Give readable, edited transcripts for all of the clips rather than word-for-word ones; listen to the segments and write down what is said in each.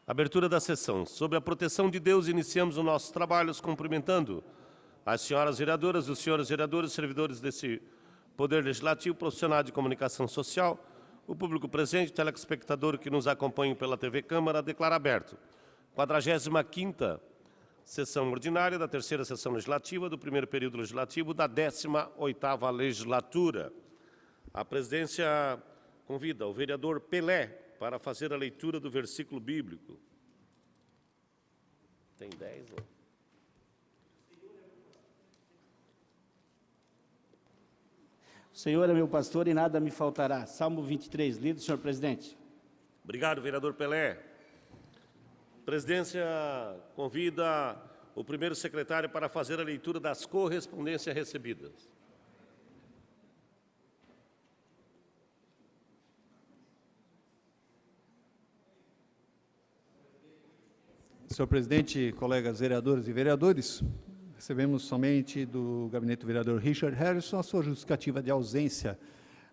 Abertura da sessão. Sob a proteção de Deus, iniciamos os nossos trabalhos cumprimentando as senhoras vereadoras e os senhores vereadores, servidores desse Poder Legislativo, profissionais de comunicação social, o público presente, o telespectador que nos acompanha pela TV Câmara, declara aberto 45ª sessão ordinária da terceira sessão legislativa do primeiro período legislativo da 18ª legislatura. A presidência convida o vereador Pelé para fazer a leitura do versículo bíblico. Tem 10, não? O Senhor é meu pastor e nada me faltará. Salmo 23, lido, senhor presidente. Obrigado, vereador Pelé. A presidência convida o primeiro secretário para fazer a leitura das correspondências recebidas. Senhor presidente, colegas vereadoras e vereadores, recebemos somente do gabinete do vereador Richard Harrison a sua justificativa de ausência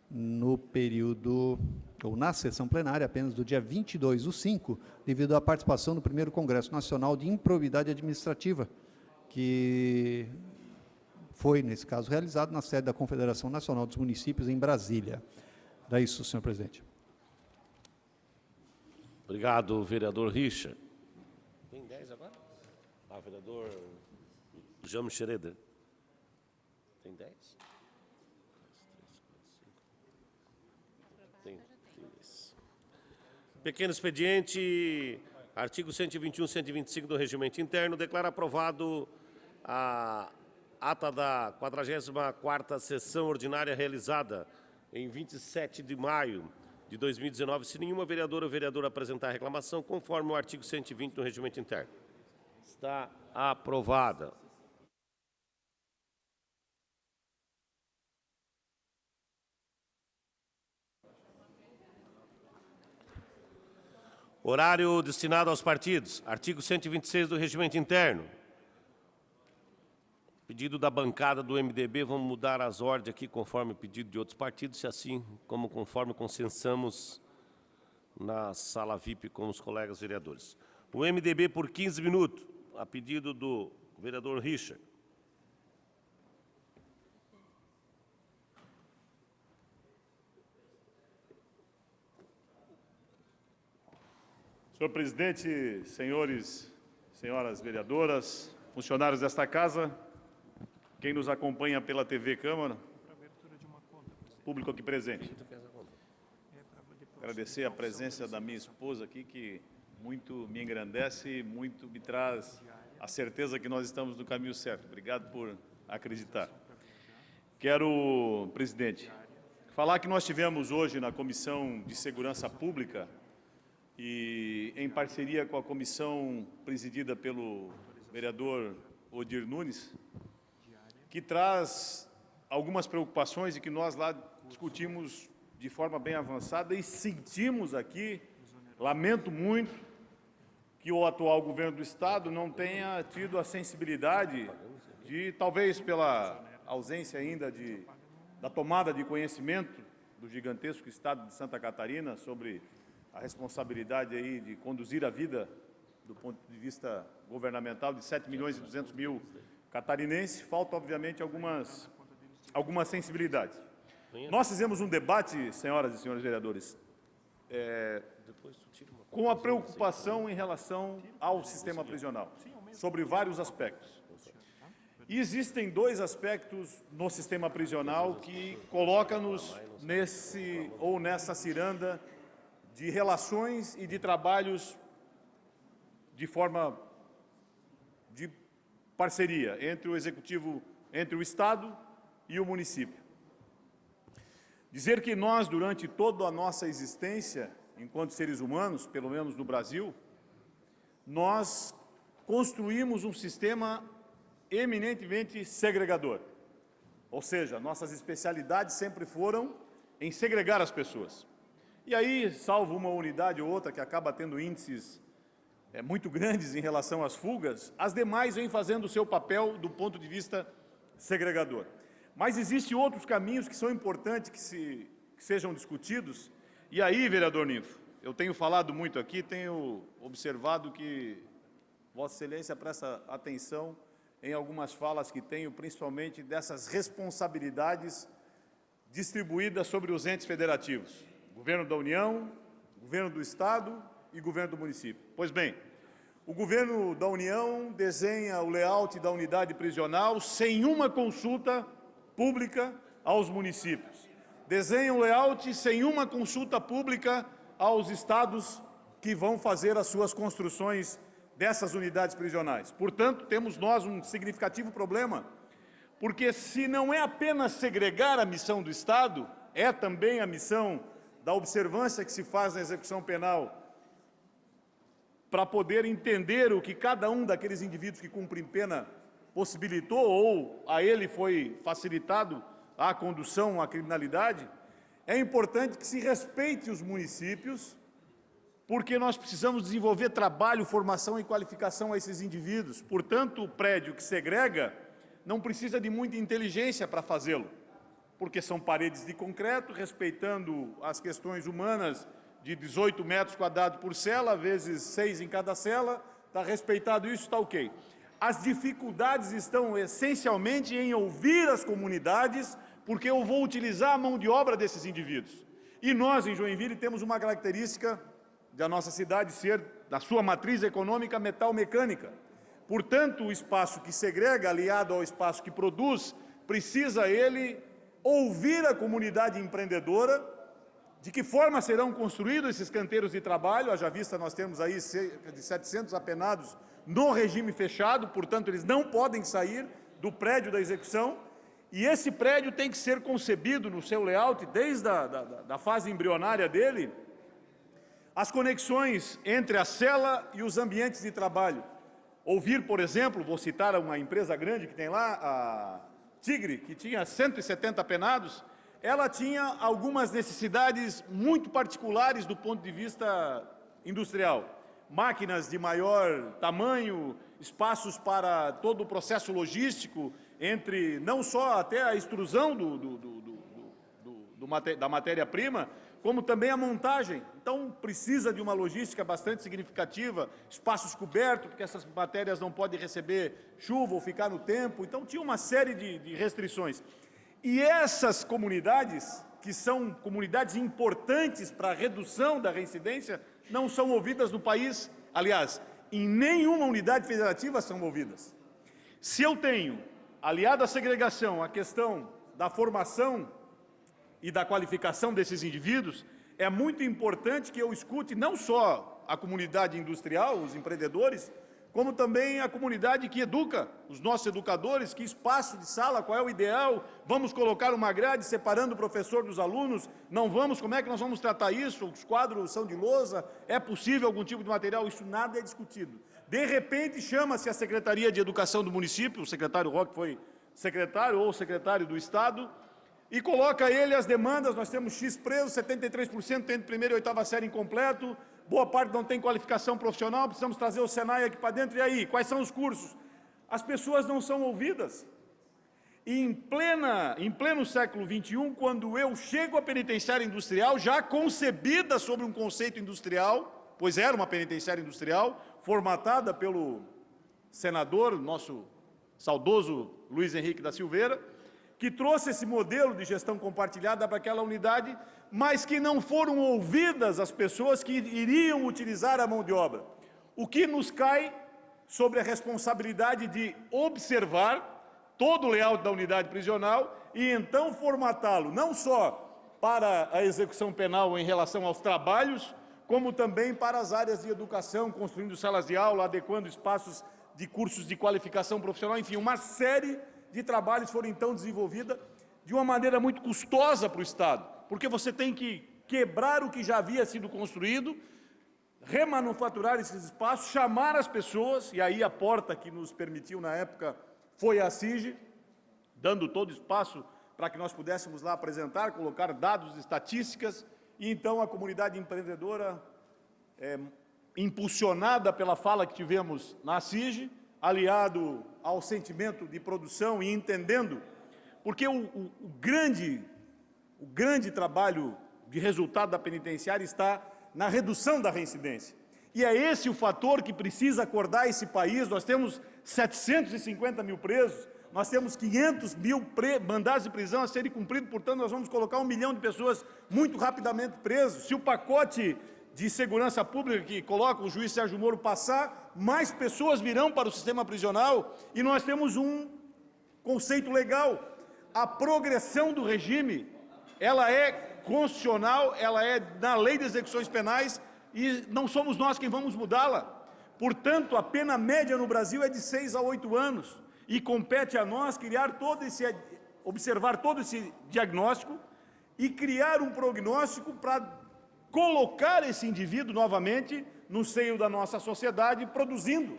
no período, ou na sessão plenária, apenas do dia 22/5, devido à participação no primeiro Congresso Nacional de Improbidade Administrativa, que foi, nesse caso, realizado na sede da Confederação Nacional dos Municípios, em Brasília. Era isso, senhor presidente. Obrigado, vereador Richard. Tem 10 agora? Vereador James Schroeder. Tem 10? Tem 10. Pequeno expediente, artigo 121, 125 do Regimento Interno, declara aprovado a ata da 44ª sessão ordinária realizada em 27 de maio de 2019, se nenhuma vereadora ou vereador apresentar reclamação, conforme o artigo 120 do Regimento Interno. Está aprovada. Horário destinado aos partidos. Artigo 126 do Regimento Interno. Pedido da bancada do MDB, vamos mudar as ordens aqui conforme o pedido de outros partidos, se assim como conforme consensamos na sala VIP com os colegas vereadores. O MDB por 15 minutos, a pedido do vereador Richard. Senhor presidente, senhores, senhoras vereadoras, funcionários desta casa, quem nos acompanha pela TV Câmara, público aqui presente. Agradecer a presença da minha esposa aqui, que muito me engrandece e muito me traz a certeza que nós estamos no caminho certo. Obrigado por acreditar. Quero, presidente, falar que nós tivemos hoje na Comissão de Segurança Pública e em parceria com a comissão presidida pelo vereador Odir Nunes, que traz algumas preocupações e que nós lá discutimos de forma bem avançada e sentimos aqui, lamento muito, que o atual governo do Estado não tenha tido a sensibilidade de, talvez pela ausência ainda da tomada de conhecimento do gigantesco Estado de Santa Catarina sobre a responsabilidade aí de conduzir a vida do ponto de vista governamental de 7.200.000 catarinenses, falta, obviamente, algumas sensibilidades. Nós fizemos um debate, senhoras e senhores vereadores, com a preocupação em relação ao sistema prisional, sobre vários aspectos. E existem dois aspectos no sistema prisional que colocam-nos nessa ciranda de relações e de trabalhos de forma de parceria entre o Executivo, entre o Estado e o município. Dizer que nós, durante toda a nossa existência, enquanto seres humanos, pelo menos no Brasil, nós construímos um sistema eminentemente segregador. Ou seja, nossas especialidades sempre foram em segregar as pessoas. E aí, salvo uma unidade ou outra que acaba tendo índices muito grandes em relação às fugas, as demais vêm fazendo o seu papel do ponto de vista segregador. Mas existem outros caminhos que são importantes que sejam discutidos, e aí, vereador Ninfo, eu tenho falado muito aqui, tenho observado que Vossa Excelência presta atenção em algumas falas que tenho, principalmente dessas responsabilidades distribuídas sobre os entes federativos, Governo da União, Governo do Estado e Governo do município. Pois bem, o Governo da União desenha o layout da unidade prisional sem uma consulta pública aos municípios. Desenha o layout sem uma consulta pública aos estados que vão fazer as suas construções dessas unidades prisionais. Portanto, temos nós um significativo problema, porque se não é apenas segregar a missão do Estado, é também a missão da observância que se faz na execução penal para poder entender o que cada um daqueles indivíduos que cumprem pena possibilitou ou a ele foi facilitado a condução à criminalidade, é importante que se respeite os municípios, porque nós precisamos desenvolver trabalho, formação e qualificação a esses indivíduos. Portanto, o prédio que segrega não precisa de muita inteligência para fazê-lo, porque são paredes de concreto, respeitando as questões humanas de 18 metros quadrados por cela, vezes 6 em cada cela, está respeitado isso, está ok. As dificuldades estão essencialmente em ouvir as comunidades, porque eu vou utilizar a mão de obra desses indivíduos. E nós, em Joinville, temos uma característica da nossa cidade ser, da sua matriz econômica, metal-mecânica. Portanto, o espaço que segrega, aliado ao espaço que produz, precisa ele ouvir a comunidade empreendedora, de que forma serão construídos esses canteiros de trabalho. Haja vista, nós temos aí cerca de 700 apenados no regime fechado, portanto, eles não podem sair do prédio da execução, e esse prédio tem que ser concebido no seu layout, desde a fase embrionária dele, as conexões entre a cela e os ambientes de trabalho. Ouvir, por exemplo, vou citar uma empresa grande que tem lá, a Tigre, que tinha 170 apenados, ela tinha algumas necessidades muito particulares do ponto de vista industrial. Máquinas de maior tamanho, espaços para todo o processo logístico, entre não só até a extrusão da matéria-prima, como também a montagem. Então, precisa de uma logística bastante significativa, espaços cobertos, porque essas matérias não podem receber chuva ou ficar no tempo. Então, tinha uma série de restrições. E essas comunidades, que são comunidades importantes para a redução da reincidência, não são ouvidas no país. Aliás, em nenhuma unidade federativa são ouvidas. Se eu tenho, aliado à segregação, a questão da formação e da qualificação desses indivíduos, é muito importante que eu escute não só a comunidade industrial, os empreendedores, como também a comunidade que educa, os nossos educadores, que espaço de sala, qual é o ideal, vamos colocar uma grade separando o professor dos alunos, não vamos, como é que nós vamos tratar isso, os quadros são de lousa, é possível algum tipo de material, isso nada é discutido. De repente chama-se a Secretaria de Educação do município, o secretário Roque foi secretário ou secretário do Estado, e coloca ele as demandas, nós temos X presos, 73% tem de primeira e 8ª série incompleto, boa parte não tem qualificação profissional, precisamos trazer o Senai aqui para dentro, e aí, quais são os cursos? As pessoas não são ouvidas. E em pleno século XXI, quando eu chego à penitenciária industrial, já concebida sobre um conceito industrial, pois era uma penitenciária industrial, formatada pelo senador, nosso saudoso Luiz Henrique da Silveira, que trouxe esse modelo de gestão compartilhada para aquela unidade, mas que não foram ouvidas as pessoas que iriam utilizar a mão de obra. O que nos cai sobre a responsabilidade de observar todo o layout da unidade prisional e então formatá-lo, não só para a execução penal em relação aos trabalhos, como também para as áreas de educação, construindo salas de aula, adequando espaços de cursos de qualificação profissional, enfim, uma série de trabalhos foram então desenvolvidas de uma maneira muito custosa para o Estado, porque você tem que quebrar o que já havia sido construído, remanufaturar esses espaços, chamar as pessoas, e aí a porta que nos permitiu na época foi a CIG, dando todo o espaço para que nós pudéssemos lá apresentar, colocar dados, estatísticas, e então a comunidade empreendedora, impulsionada pela fala que tivemos na CIG, aliado ao sentimento de produção e entendendo, porque o grande trabalho de resultado da penitenciária está na redução da reincidência. E é esse o fator que precisa acordar esse país. Nós temos 750 mil presos, nós temos 500 mil mandados de prisão a serem cumpridos, portanto, nós vamos colocar 1 milhão de pessoas muito rapidamente presas. Se o pacote de segurança pública que coloca o juiz Sérgio Moro passar, mais pessoas virão para o sistema prisional, e nós temos um conceito legal. A progressão do regime, ela é constitucional, ela é na lei de execuções penais, e não somos nós quem vamos mudá-la. Portanto, a pena média no Brasil é de 6 a 8 anos, e compete a nós observar todo esse diagnóstico e criar um prognóstico para colocar esse indivíduo novamente no seio da nossa sociedade, produzindo.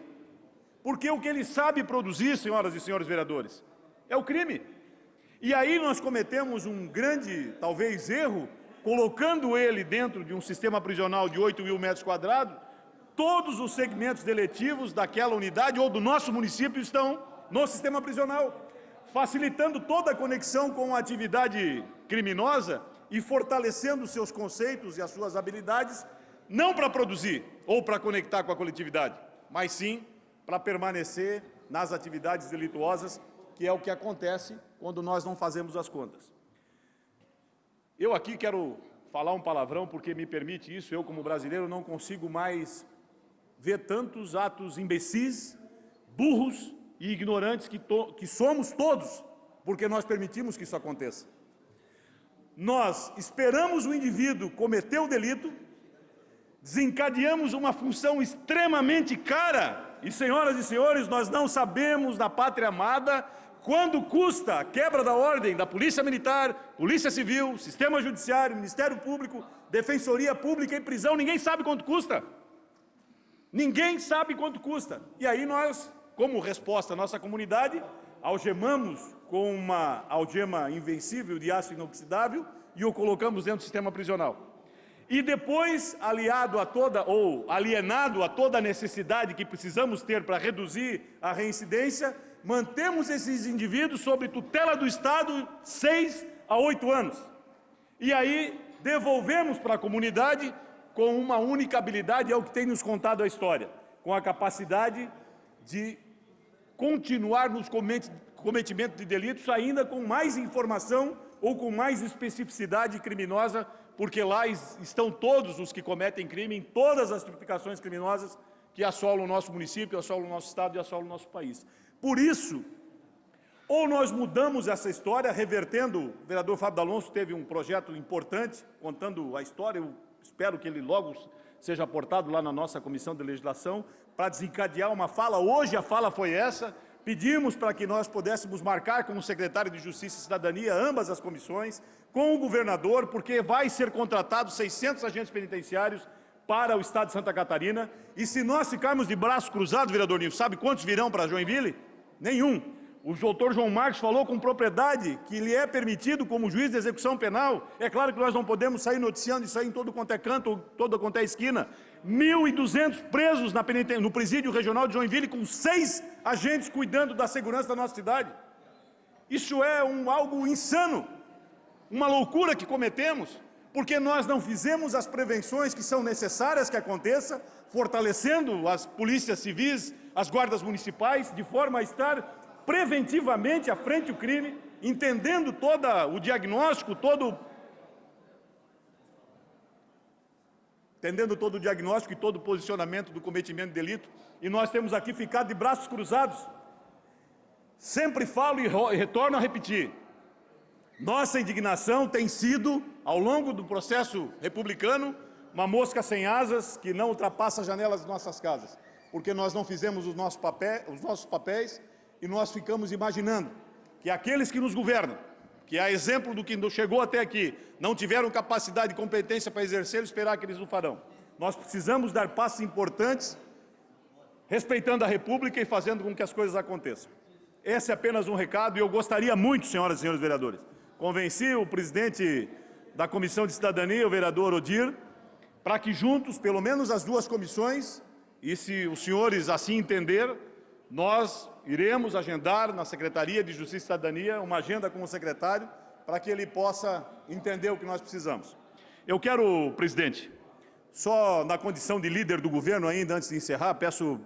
Porque o que ele sabe produzir, senhoras e senhores vereadores, é o crime. E aí nós cometemos um grande, talvez, erro, colocando ele dentro de um sistema prisional de 8 mil metros quadrados, todos os segmentos deletivos daquela unidade ou do nosso município estão no sistema prisional, facilitando toda a conexão com a atividade criminosa e fortalecendo seus conceitos e as suas habilidades, não para produzir ou para conectar com a coletividade, mas sim para permanecer nas atividades delituosas, que é o que acontece quando nós não fazemos as contas. Eu aqui quero falar um palavrão, porque me permite isso, eu como brasileiro não consigo mais ver tantos atos imbecis, burros e ignorantes que somos todos, porque nós permitimos que isso aconteça. Nós esperamos o indivíduo cometer o delito, desencadeamos uma função extremamente cara, e senhoras e senhores, nós não sabemos na pátria amada quando custa a quebra da ordem da Polícia Militar, Polícia Civil, Sistema Judiciário, Ministério Público, Defensoria Pública e prisão. Ninguém sabe quanto custa. Ninguém sabe quanto custa. E aí nós, como resposta à nossa comunidade, algemamos com uma algema invencível de aço inoxidável e o colocamos dentro do sistema prisional. E depois, alienado a toda a necessidade que precisamos ter para reduzir a reincidência, mantemos esses indivíduos sob tutela do Estado 6 a 8 anos. E aí devolvemos para a comunidade com uma única habilidade, é o que tem nos contado a história, com a capacidade de continuar nos cometimento de delitos ainda com mais informação ou com mais especificidade criminosa, porque lá estão todos os que cometem crime em todas as tipificações criminosas que assolam o nosso município, assolam o nosso estado e assolam o nosso país. Por isso, ou nós mudamos essa história, revertendo, o vereador Fábio D'Alonso teve um projeto importante, contando a história, eu espero que ele logo seja aportado lá na nossa Comissão de Legislação, para desencadear uma fala. Hoje a fala foi essa, pedimos para que nós pudéssemos marcar com o secretário de Justiça e Cidadania ambas as comissões, com o governador, porque vai ser contratado 600 agentes penitenciários para o estado de Santa Catarina, e se nós ficarmos de braços cruzados, vereador Nilson, sabe quantos virão para Joinville? Nenhum. O doutor João Marcos falou com propriedade que lhe é permitido como juiz de execução penal. É claro que nós não podemos sair noticiando isso aí em todo quanto é canto, toda quanto é esquina. 1.200 presos no presídio regional de Joinville, com 6 agentes cuidando da segurança da nossa cidade. Isso é algo insano, uma loucura que cometemos, porque nós não fizemos as prevenções que são necessárias que aconteça, fortalecendo as polícias civis, as guardas municipais, de forma a estar preventivamente à frente do crime, entendendo todo o diagnóstico, e todo o posicionamento do cometimento de delito, e nós temos aqui ficado de braços cruzados. Sempre falo e retorno a repetir, nossa indignação tem sido, ao longo do processo republicano, uma mosca sem asas que não ultrapassa as janelas de nossas casas, porque nós não fizemos os nossos papéis, e nós ficamos imaginando que aqueles que nos governam, que a exemplo do que chegou até aqui, não tiveram capacidade e competência para exercer, esperar que eles o farão. Nós precisamos dar passos importantes, respeitando a República e fazendo com que as coisas aconteçam. Esse é apenas um recado, e eu gostaria muito, senhoras e senhores vereadores, convenci o presidente da Comissão de Cidadania, o vereador Odir, para que juntos, pelo menos as duas comissões, e se os senhores assim entender, nós iremos agendar na Secretaria de Justiça e Cidadania uma agenda com o secretário para que ele possa entender o que nós precisamos. Eu quero, presidente, Só na condição de líder do governo ainda, antes de encerrar, peço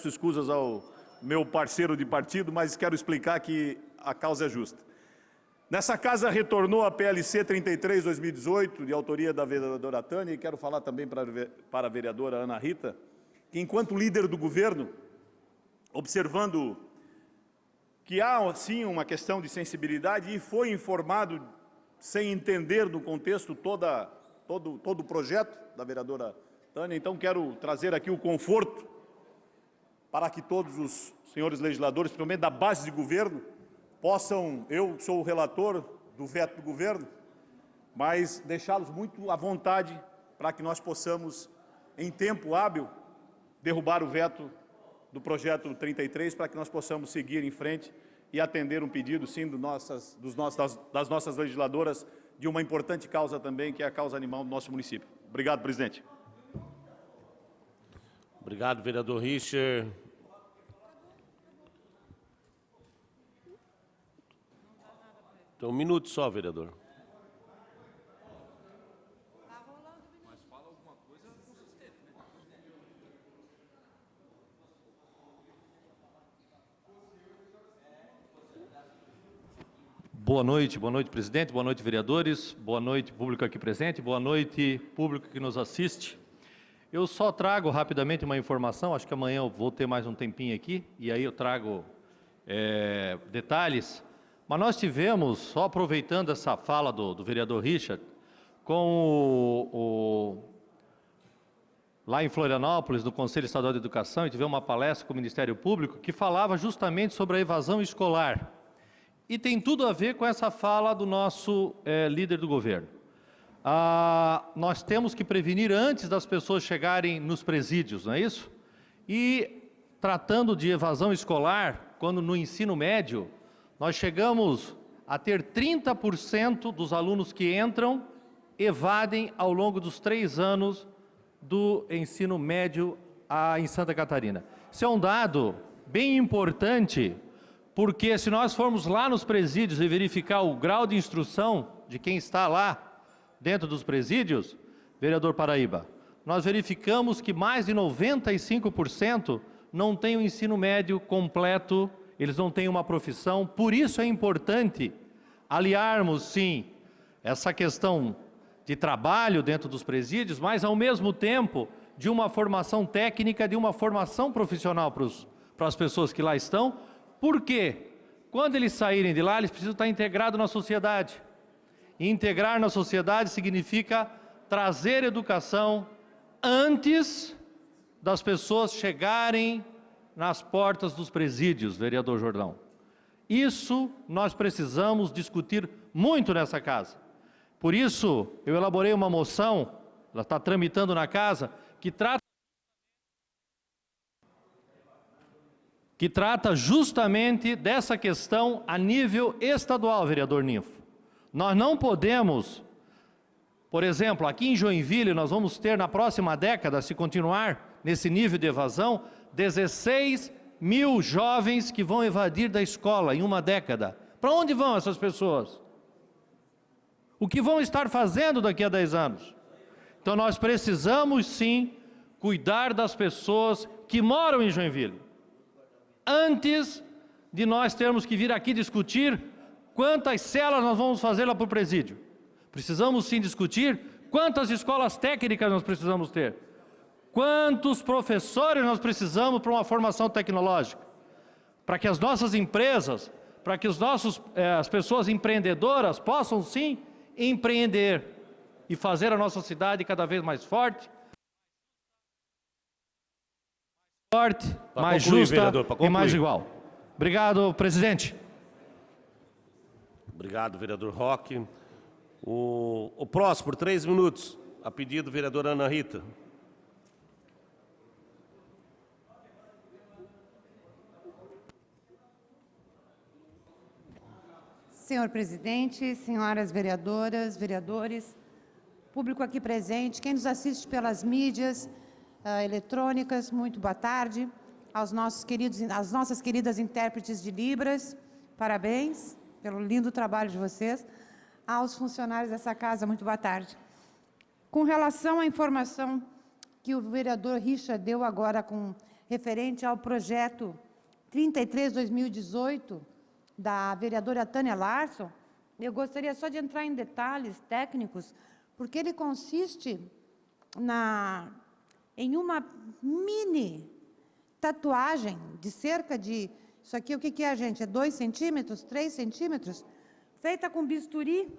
escusas ao meu parceiro de partido, mas quero explicar que a causa é justa. Nessa casa retornou a PLC 33/2018, de autoria da vereadora Tânia, e quero falar também para a vereadora Ana Rita, que enquanto líder do governo, observando que há, sim, uma questão de sensibilidade, e foi informado, sem entender no contexto todo o projeto da vereadora Tânia, então quero trazer aqui o conforto para que todos os senhores legisladores, principalmente da base de governo, possam, eu sou o relator do veto do governo, mas deixá-los muito à vontade para que nós possamos, em tempo hábil, derrubar o veto do projeto 33, para que nós possamos seguir em frente e atender um pedido, sim, das nossas legisladoras, de uma importante causa também, que é a causa animal do nosso município. Obrigado, presidente. Obrigado, vereador Richard. Então, um minuto só, vereador. Boa noite, presidente, boa noite, vereadores, boa noite, público aqui presente, boa noite, público que nos assiste. Eu só trago rapidamente uma informação, acho que amanhã eu vou ter mais um tempinho aqui, e aí eu trago detalhes, mas nós tivemos, só aproveitando essa fala do vereador Richard, com lá em Florianópolis, no Conselho Estadual de Educação, e tivemos uma palestra com o Ministério Público, que falava justamente sobre a evasão escolar. E tem tudo a ver com essa fala do nosso líder do governo. Nós temos que prevenir antes das pessoas chegarem nos presídios, não é isso? E tratando de evasão escolar, quando no ensino médio, nós chegamos a ter 30% dos alunos que entram evadem ao longo dos 3 anos do ensino médio em Santa Catarina. Isso é um dado bem importante, porque se nós formos lá nos presídios e verificar o grau de instrução de quem está lá dentro dos presídios, vereador Paraíba, nós verificamos que mais de 95% não tem o ensino médio completo, eles não têm uma profissão. Por isso é importante aliarmos, sim, essa questão de trabalho dentro dos presídios, mas ao mesmo tempo de uma formação técnica, de uma formação profissional para as pessoas que lá estão, porque quando eles saírem de lá, eles precisam estar integrados na sociedade. E integrar na sociedade significa trazer educação antes das pessoas chegarem nas portas dos presídios, vereador Jordão. Isso nós precisamos discutir muito nessa casa. Por isso, eu elaborei uma moção, ela está tramitando na casa, que trata justamente dessa questão a nível estadual, vereador Ninfo. Nós não podemos, por exemplo, aqui em Joinville, nós vamos ter na próxima década, se continuar nesse nível de evasão, 16 mil jovens que vão evadir da escola em uma década. Para onde vão essas pessoas? O que vão estar fazendo daqui a 10 anos? Então nós precisamos sim cuidar das pessoas que moram em Joinville, antes de nós termos que vir aqui discutir quantas celas nós vamos fazer lá para o presídio. Precisamos sim discutir quantas escolas técnicas nós precisamos ter, quantos professores nós precisamos para uma formação tecnológica, para que as nossas empresas, para que as pessoas empreendedoras possam sim empreender e fazer a nossa cidade cada vez mais forte, mais concluir, justa vereador, e mais igual. Obrigado, presidente. Obrigado, vereador Roque. O próximo, por 3 minutos, a pedido, vereadora Ana Rita. Senhor presidente, senhoras vereadoras, vereadores, público aqui presente, quem nos assiste pelas mídias eletrônicas, muito boa tarde. Às nossas queridas intérpretes de Libras, parabéns pelo lindo trabalho de vocês. Aos funcionários dessa casa, muito boa tarde. Com relação à informação que o vereador Richard deu agora referente ao projeto 33/2018 da vereadora Tânia Larson, eu gostaria só de entrar em detalhes técnicos, porque ele consiste em uma mini tatuagem de cerca de, isso aqui o que é, gente? É 2 centímetros, 3 centímetros, feita com bisturi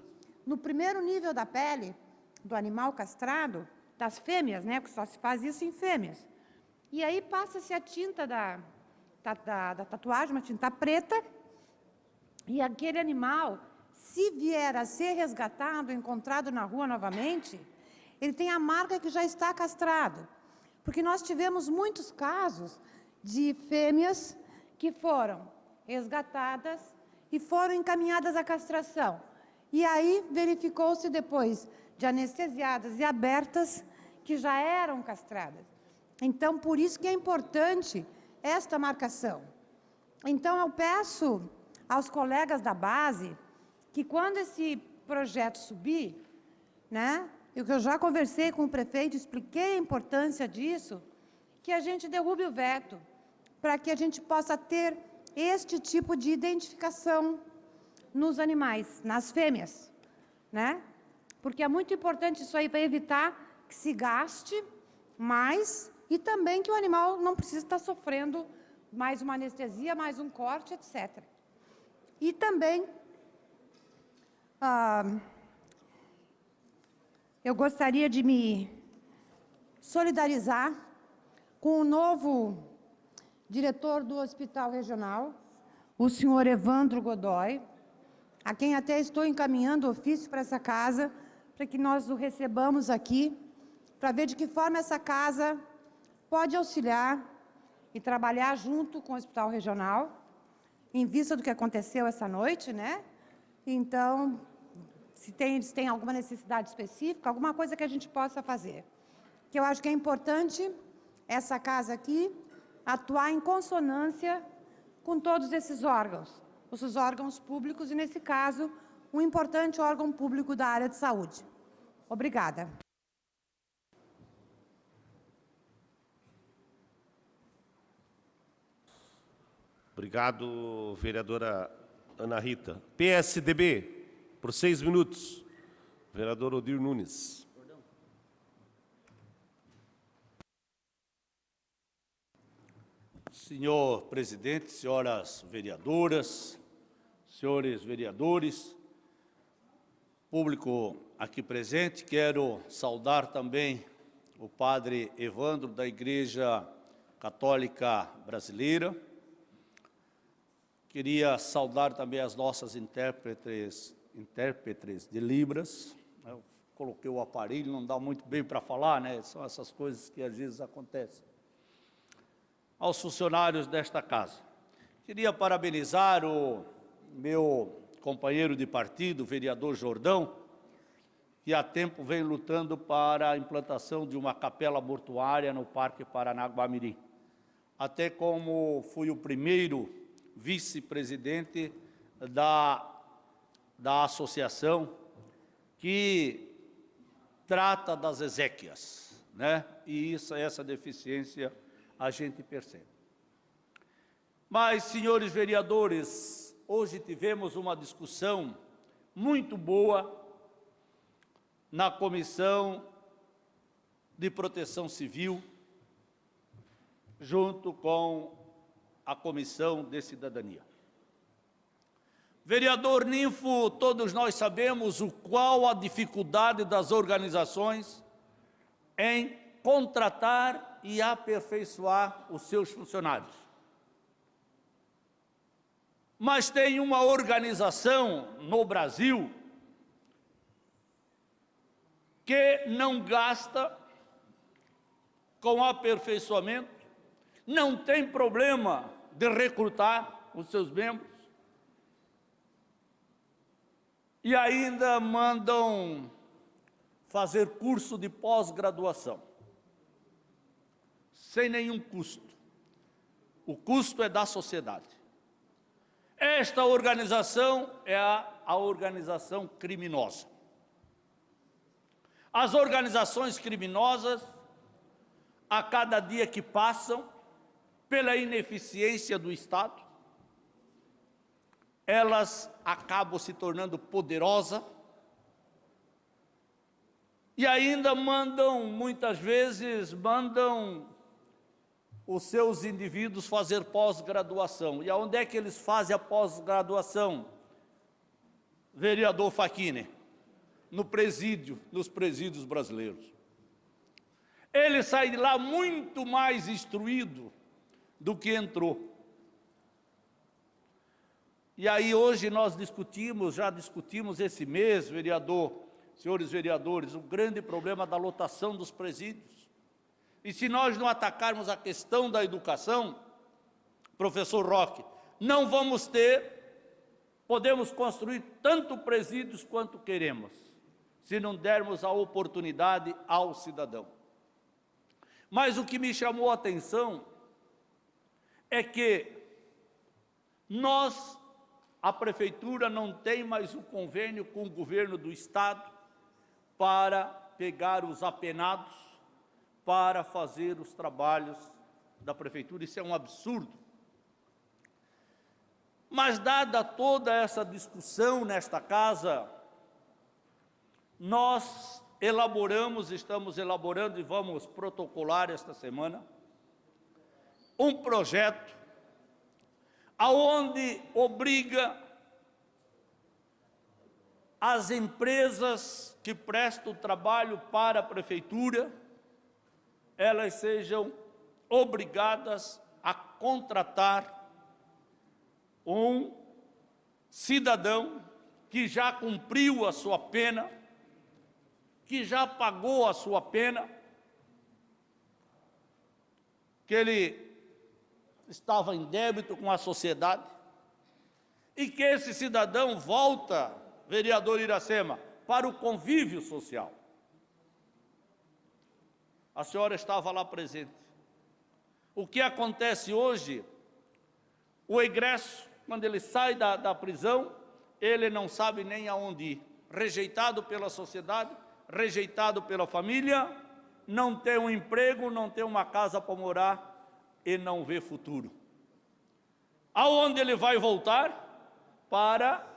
no primeiro nível da pele do animal castrado, das fêmeas, né? Porque só se faz isso em fêmeas. E aí passa-se a tinta da tatuagem, uma tinta preta, e aquele animal, se vier a ser resgatado, encontrado na rua novamente, ele tem a marca que já está castrado. Porque nós tivemos muitos casos de fêmeas que foram resgatadas e foram encaminhadas à castração. E aí verificou-se depois de anestesiadas e abertas que já eram castradas. Então, por isso que é importante esta marcação. Então, eu peço aos colegas da base que quando esse projeto subir, né, eu já conversei com o prefeito, expliquei a importância disso, que a gente derrube o veto, para que a gente possa ter este tipo de identificação nos animais, nas fêmeas, né? Porque é muito importante isso aí para evitar que se gaste mais e também que o animal não precise estar sofrendo mais uma anestesia, mais um corte, etc. E também eu gostaria de me solidarizar com o novo diretor do Hospital Regional, o senhor Evandro Godoy, a quem até estou encaminhando ofício para essa casa, para que nós o recebamos aqui, para ver de que forma essa casa pode auxiliar e trabalhar junto com o Hospital Regional, em vista do que aconteceu essa noite, né? Então, se eles têm alguma necessidade específica, alguma coisa que a gente possa fazer. Que eu acho que é importante essa casa aqui atuar em consonância com todos esses órgãos, os órgãos públicos e, nesse caso, um importante órgão público da área de saúde. Obrigada. Obrigado, vereadora Ana Rita. PSDB, por 6 minutos. Vereador Odir Nunes. Senhor presidente, senhoras vereadoras, senhores vereadores, público aqui presente, quero saudar também o padre Evandro da Igreja Católica Brasileira. Queria saudar também as nossas intérpretes de Libras. Eu coloquei o aparelho, não dá muito bem para falar, né? São essas coisas que às vezes acontecem. Aos funcionários desta casa. Queria parabenizar o meu companheiro de partido, o vereador Jordão, que há tempo vem lutando para a implantação de uma capela mortuária no Parque Paranaguá-Mirim. Até como fui o primeiro vice-presidente da associação que trata das exéquias, né? E essa deficiência a gente percebe. Mas, senhores vereadores, hoje tivemos uma discussão muito boa na Comissão de Proteção Civil, junto com a Comissão de Cidadania. Vereador Ninfo, todos nós sabemos qual a dificuldade das organizações em contratar e aperfeiçoar os seus funcionários. Mas tem uma organização no Brasil que não gasta com aperfeiçoamento, não tem problema de recrutar os seus membros e ainda mandam fazer curso de pós-graduação, sem nenhum custo. O custo é da sociedade. Esta organização é a organização criminosa. As organizações criminosas, a cada dia que passam, pela ineficiência do Estado, elas acabam se tornando poderosas e ainda muitas vezes, os seus indivíduos fazer pós-graduação. E aonde é que eles fazem a pós-graduação, vereador Facchini? No presídio, nos presídios brasileiros. Ele sai de lá muito mais instruído do que entrou. E aí hoje nós já discutimos esse mês, senhores vereadores, o grande problema da lotação dos presídios. E se nós não atacarmos a questão da educação, professor Roque, não vamos podemos construir tanto presídios quanto queremos, se não dermos a oportunidade ao cidadão. Mas o que me chamou a atenção é que a Prefeitura não tem mais um convênio com o governo do Estado para pegar os apenados, para fazer os trabalhos da Prefeitura. Isso é um absurdo. Mas, dada toda essa discussão nesta casa, nós estamos elaborando e vamos protocolar esta semana um projeto aonde obriga as empresas que prestam trabalho para a Prefeitura, elas sejam obrigadas a contratar um cidadão que já cumpriu a sua pena, que já pagou a sua pena, que ele estava em débito com a sociedade, e que esse cidadão volta, vereador Iracema, para o convívio social. A senhora estava lá presente. O que acontece hoje, o egresso, quando ele sai da prisão, ele não sabe nem aonde ir, rejeitado pela sociedade, rejeitado pela família, não tem um emprego, não tem uma casa para morar e não vê futuro. Aonde ele vai voltar? Para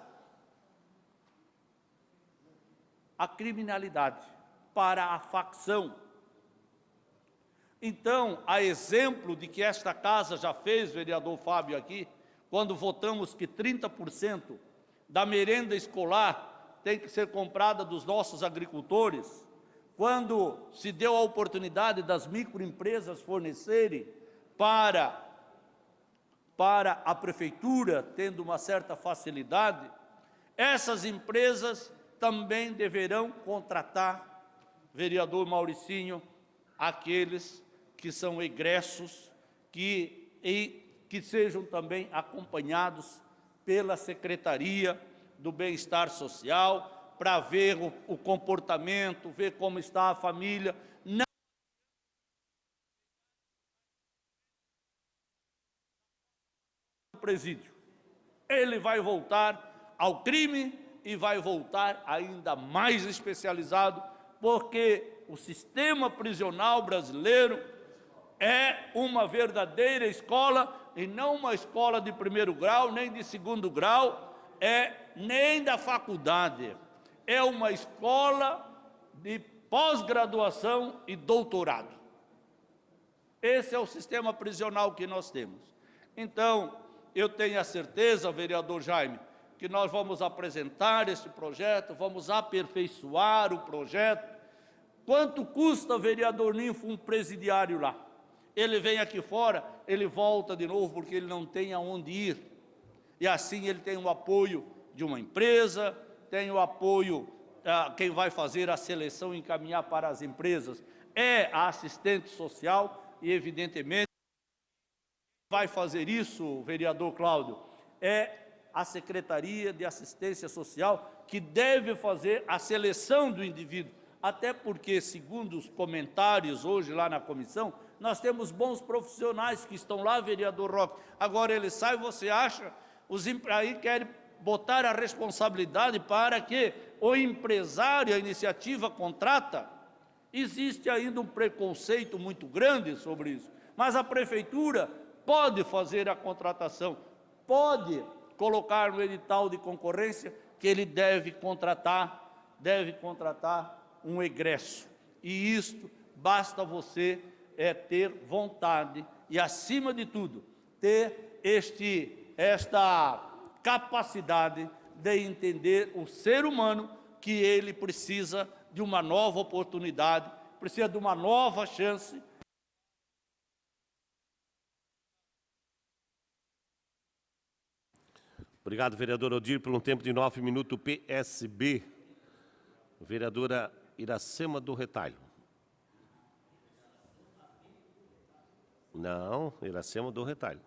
a criminalidade, para a facção. Então, a exemplo de que esta casa já fez, vereador Fábio aqui, quando votamos que 30% da merenda escolar tem que ser comprada dos nossos agricultores, quando se deu a oportunidade das microempresas fornecerem para a Prefeitura, tendo uma certa facilidade, essas empresas também deverão contratar, vereador Mauricinho, aqueles que são egressos, que sejam também acompanhados pela Secretaria do Bem-Estar Social, para ver o comportamento, ver como está a família. Não presídio. Ele vai voltar ao crime e vai voltar ainda mais especializado, porque o sistema prisional brasileiro é uma verdadeira escola, e não uma escola de primeiro grau, nem de segundo grau, nem da faculdade. É uma escola de pós-graduação e doutorado. Esse é o sistema prisional que nós temos. Então, eu tenho a certeza, vereador Jaime, que nós vamos apresentar esse projeto, vamos aperfeiçoar o projeto. Quanto custa, vereador Ninfo, um presidiário lá? Ele vem aqui fora, ele volta de novo porque ele não tem aonde ir. E assim ele tem o apoio de uma empresa, tem o apoio, quem vai fazer a seleção e encaminhar para as empresas é a assistente social, e evidentemente vai fazer isso, vereador Cláudio, é a Secretaria de Assistência Social que deve fazer a seleção do indivíduo, até porque, segundo os comentários hoje lá na comissão, nós temos bons profissionais que estão lá, vereador Roque. Agora ele sai, você acha, aí querem botar a responsabilidade para que o empresário, a iniciativa contrata, existe ainda um preconceito muito grande sobre isso. Mas a prefeitura pode fazer a contratação, pode colocar no edital de concorrência que ele deve contratar um egresso. E isto basta você ter vontade e, acima de tudo, ter esta capacidade de entender o ser humano, que ele precisa de uma nova oportunidade, precisa de uma nova chance. Obrigado, vereador Odir, por um tempo de 9 minutos, PSB. Vereadora Iracema do Retalho. Não, Iracema do Retalho.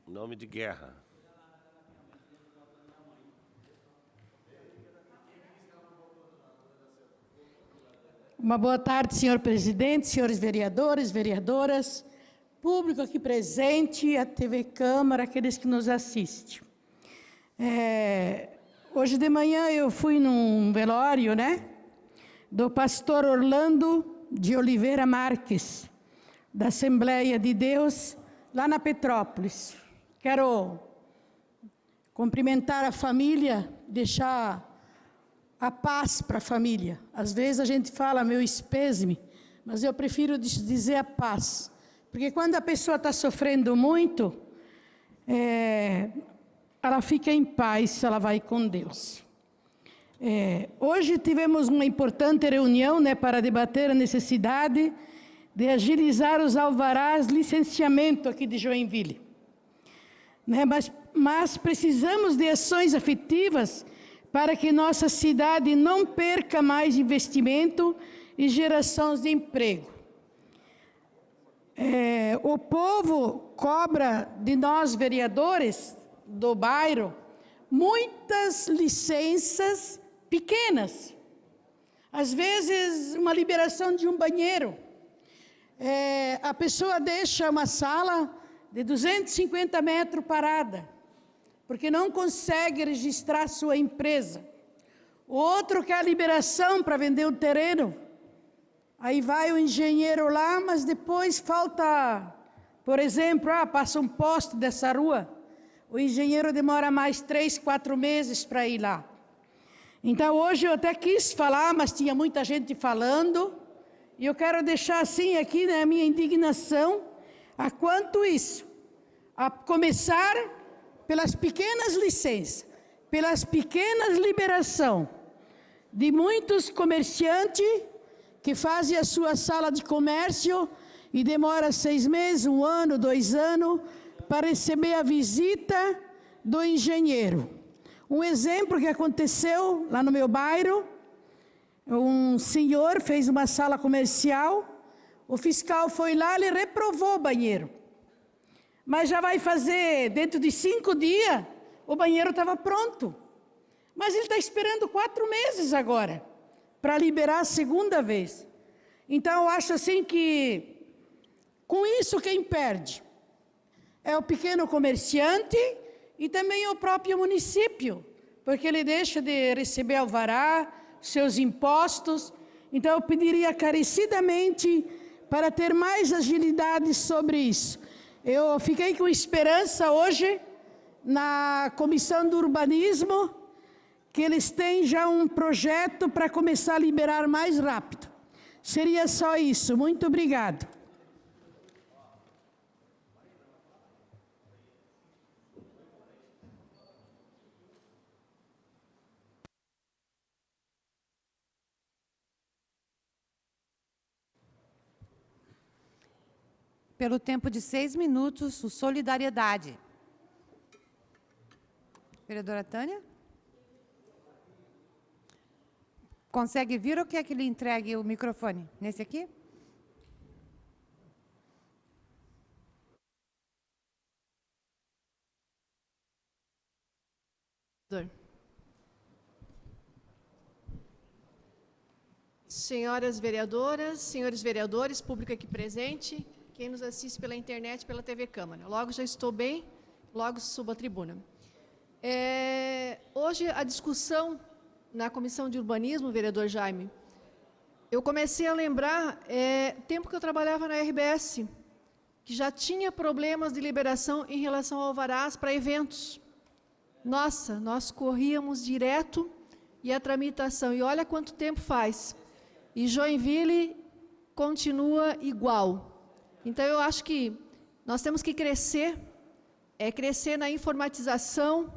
Nome de guerra. Uma boa tarde, senhor presidente, senhores vereadores, vereadoras, público aqui presente, a TV Câmara, aqueles que nos assistem. Hoje de manhã eu fui num velório, do pastor Orlando de Oliveira Marques, da Assembleia de Deus, lá na Petrópolis. Quero cumprimentar a família, deixar a paz para a família. Às vezes a gente fala meu espésime, mas eu prefiro dizer a paz. Porque quando a pessoa está sofrendo muito, ela fica em paz, ela vai com Deus. Hoje tivemos uma importante reunião para debater a necessidade de agilizar os alvarás licenciamento aqui de Joinville. Mas precisamos de ações efetivas para que nossa cidade não perca mais investimento e gerações de emprego. O povo cobra de nós, vereadores do bairro, muitas licenças pequenas. Às vezes, uma liberação de um banheiro. A pessoa deixa uma sala de 250 metros parada, porque não consegue registrar sua empresa. O outro quer a liberação para vender o terreno. Aí vai o engenheiro lá, mas depois falta, por exemplo, passa um poste dessa rua. O engenheiro demora mais 3, 4 meses para ir lá. Então, hoje eu até quis falar, mas tinha muita gente falando, e eu quero deixar assim aqui a minha indignação a quanto isso. A começar pelas pequenas licenças, pelas pequenas liberações de muitos comerciantes que fazem a sua sala de comércio e demora 6 meses, 1 ano, 2 anos, para receber a visita do engenheiro. Um exemplo que aconteceu lá no meu bairro, um senhor fez uma sala comercial, o fiscal foi lá, ele reprovou o banheiro. Mas já vai fazer, dentro de 5 dias, o banheiro estava pronto. Mas ele está esperando 4 meses agora, para liberar a segunda vez. Então, eu acho assim que, com isso, quem perde é o pequeno comerciante e também o próprio município, porque ele deixa de receber alvará, seus impostos. Então, eu pediria encarecidamente para ter mais agilidade sobre isso. Eu fiquei com esperança hoje, na Comissão do Urbanismo, que eles têm já um projeto para começar a liberar mais rápido. Seria só isso. Muito obrigado. Pelo tempo de 6 minutos, o Solidariedade. Vereadora Tânia? Consegue vir ou quer que lhe entregue o microfone? Nesse aqui? Senhoras vereadoras, senhores vereadores, público aqui presente, quem nos assiste pela internet, pela TV Câmara. Logo já estou bem, logo subo à tribuna. Hoje, a discussão na Comissão de Urbanismo, vereador Jaime, eu comecei a lembrar tempo que eu trabalhava na RBS, que já tinha problemas de liberação em relação ao alvarás para eventos. Nossa, nós corríamos direto e a tramitação, e olha quanto tempo faz. E Joinville continua igual. Então, eu acho que nós temos que crescer, crescer na informatização,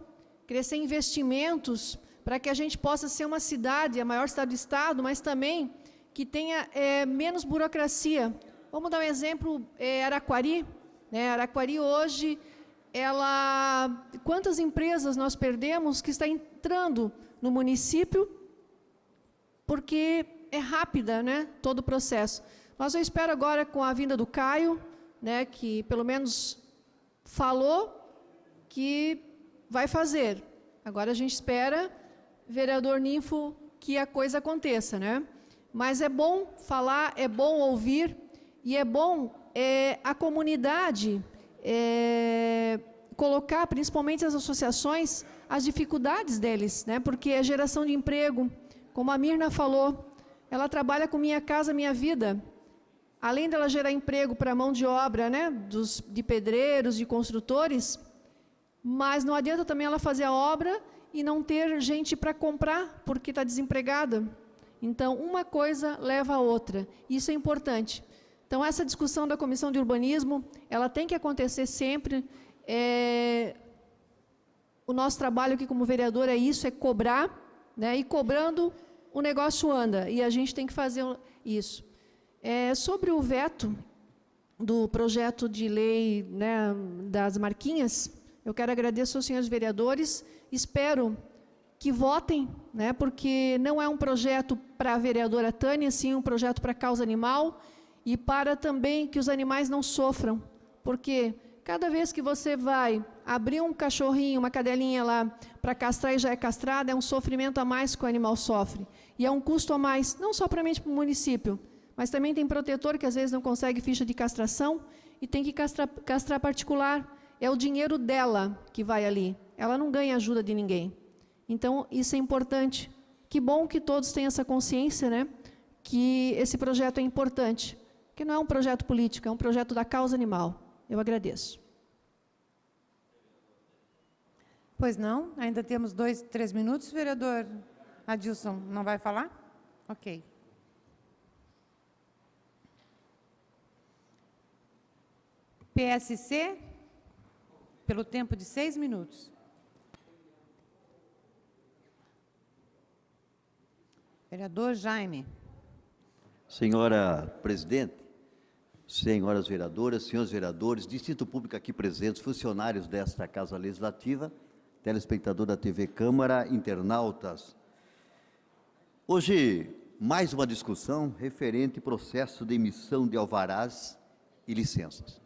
crescer em investimentos, para que a gente possa ser uma cidade, a maior cidade do Estado, mas também que tenha menos burocracia. Vamos dar um exemplo, Araquari. Araquari hoje, quantas empresas nós perdemos que está entrando no município, porque é rápida, todo o processo. Mas eu espero agora, com a vinda do Caio, que pelo menos falou que vai fazer. Agora a gente espera, vereador Ninfo, que a coisa aconteça, Mas é bom falar, é bom ouvir, e é bom a comunidade colocar, principalmente as associações, as dificuldades deles, porque a geração de emprego, como a Mirna falou, ela trabalha com Minha Casa Minha Vida. Além dela gerar emprego para a mão de obra, de pedreiros, de construtores, mas não adianta também ela fazer a obra e não ter gente para comprar, porque está desempregada. Então, uma coisa leva a outra. Isso é importante. Então, essa discussão da Comissão de Urbanismo, ela tem que acontecer sempre. O nosso trabalho aqui como vereador é isso, é cobrar, e cobrando o negócio anda, e a gente tem que fazer isso. Sobre o veto do projeto de lei das marquinhas, eu quero agradecer aos senhores vereadores, espero que votem, porque não é um projeto para a vereadora Tânia, sim um projeto para a causa animal e para também que os animais não sofram, porque cada vez que você vai abrir um cachorrinho, uma cadelinha lá para castrar e já é castrada, é um sofrimento a mais que o animal sofre, e é um custo a mais, não somente para o município, mas também tem protetor que às vezes não consegue ficha de castração e tem que castrar particular. É o dinheiro dela que vai ali. Ela não ganha ajuda de ninguém. Então, isso é importante. Que bom que todos tenham essa consciência, que esse projeto é importante. Que não é um projeto político, é um projeto da causa animal. Eu agradeço. Pois não, ainda temos 2, 3 minutos, vereador Adilson. Não vai falar? Ok. PSC, pelo tempo de 6 minutos. Vereador Jaime. Senhora presidente, senhoras vereadoras, senhores vereadores, Distrito Público aqui presentes, funcionários desta Casa Legislativa, telespectador da TV Câmara, internautas. Hoje, mais uma discussão referente ao processo de emissão de alvarás e licenças.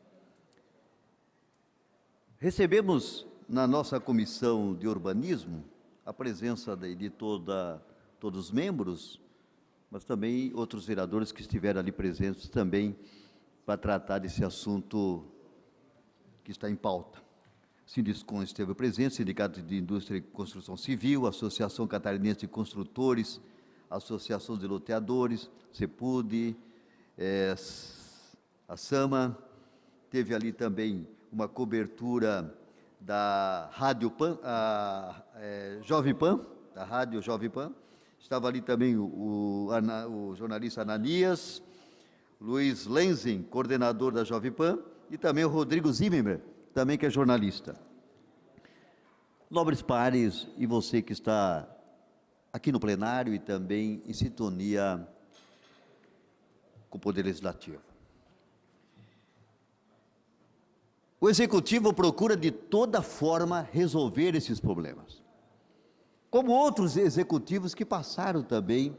Recebemos na nossa Comissão de Urbanismo a presença de todos os membros, mas também outros vereadores que estiveram ali presentes também para tratar desse assunto que está em pauta. Sindiscom esteve presente, Sindicato de Indústria e Construção Civil, Associação Catarinense de Construtores, Associação de Loteadores, CEPUD, a SAMA, teve ali também uma cobertura da Rádio Pan, Jovem Pan, da Rádio Jovem Pan. Estava ali também o jornalista Ananias, Luiz Lenzing, coordenador da Jovem Pan, e também o Rodrigo Zimmer, também que é jornalista. Nobres pares, e você que está aqui no plenário e também em sintonia com o Poder Legislativo. O Executivo procura de toda forma resolver esses problemas, como outros executivos que passaram também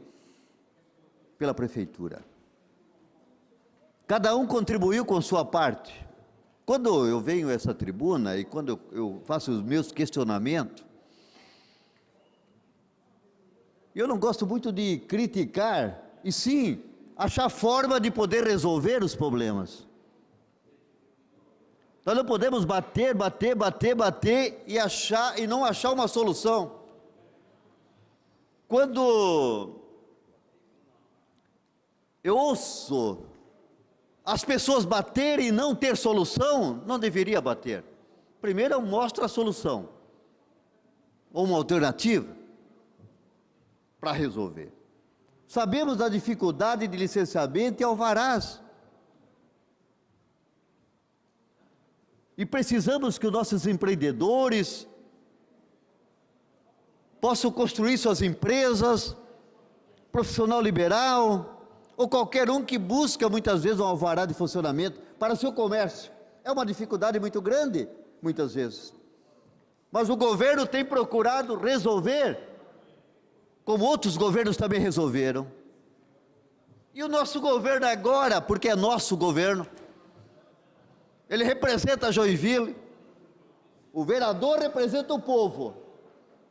pela Prefeitura. Cada um contribuiu com sua parte. Quando eu venho a essa tribuna e quando eu faço os meus questionamentos, eu não gosto muito de criticar, e sim achar forma de poder resolver os problemas. Nós não podemos bater e não achar uma solução. Quando eu ouço as pessoas baterem e não ter solução, não deveria bater. Primeiro eu mostro a solução, ou uma alternativa para resolver. Sabemos da dificuldade de licenciamento e alvarás. E precisamos que os nossos empreendedores possam construir suas empresas, profissional liberal, ou qualquer um que busca muitas vezes um alvará de funcionamento para o seu comércio. É uma dificuldade muito grande, muitas vezes. Mas o governo tem procurado resolver, como outros governos também resolveram. E o nosso governo agora, porque é nosso governo, ele representa Joinville, o vereador representa o povo.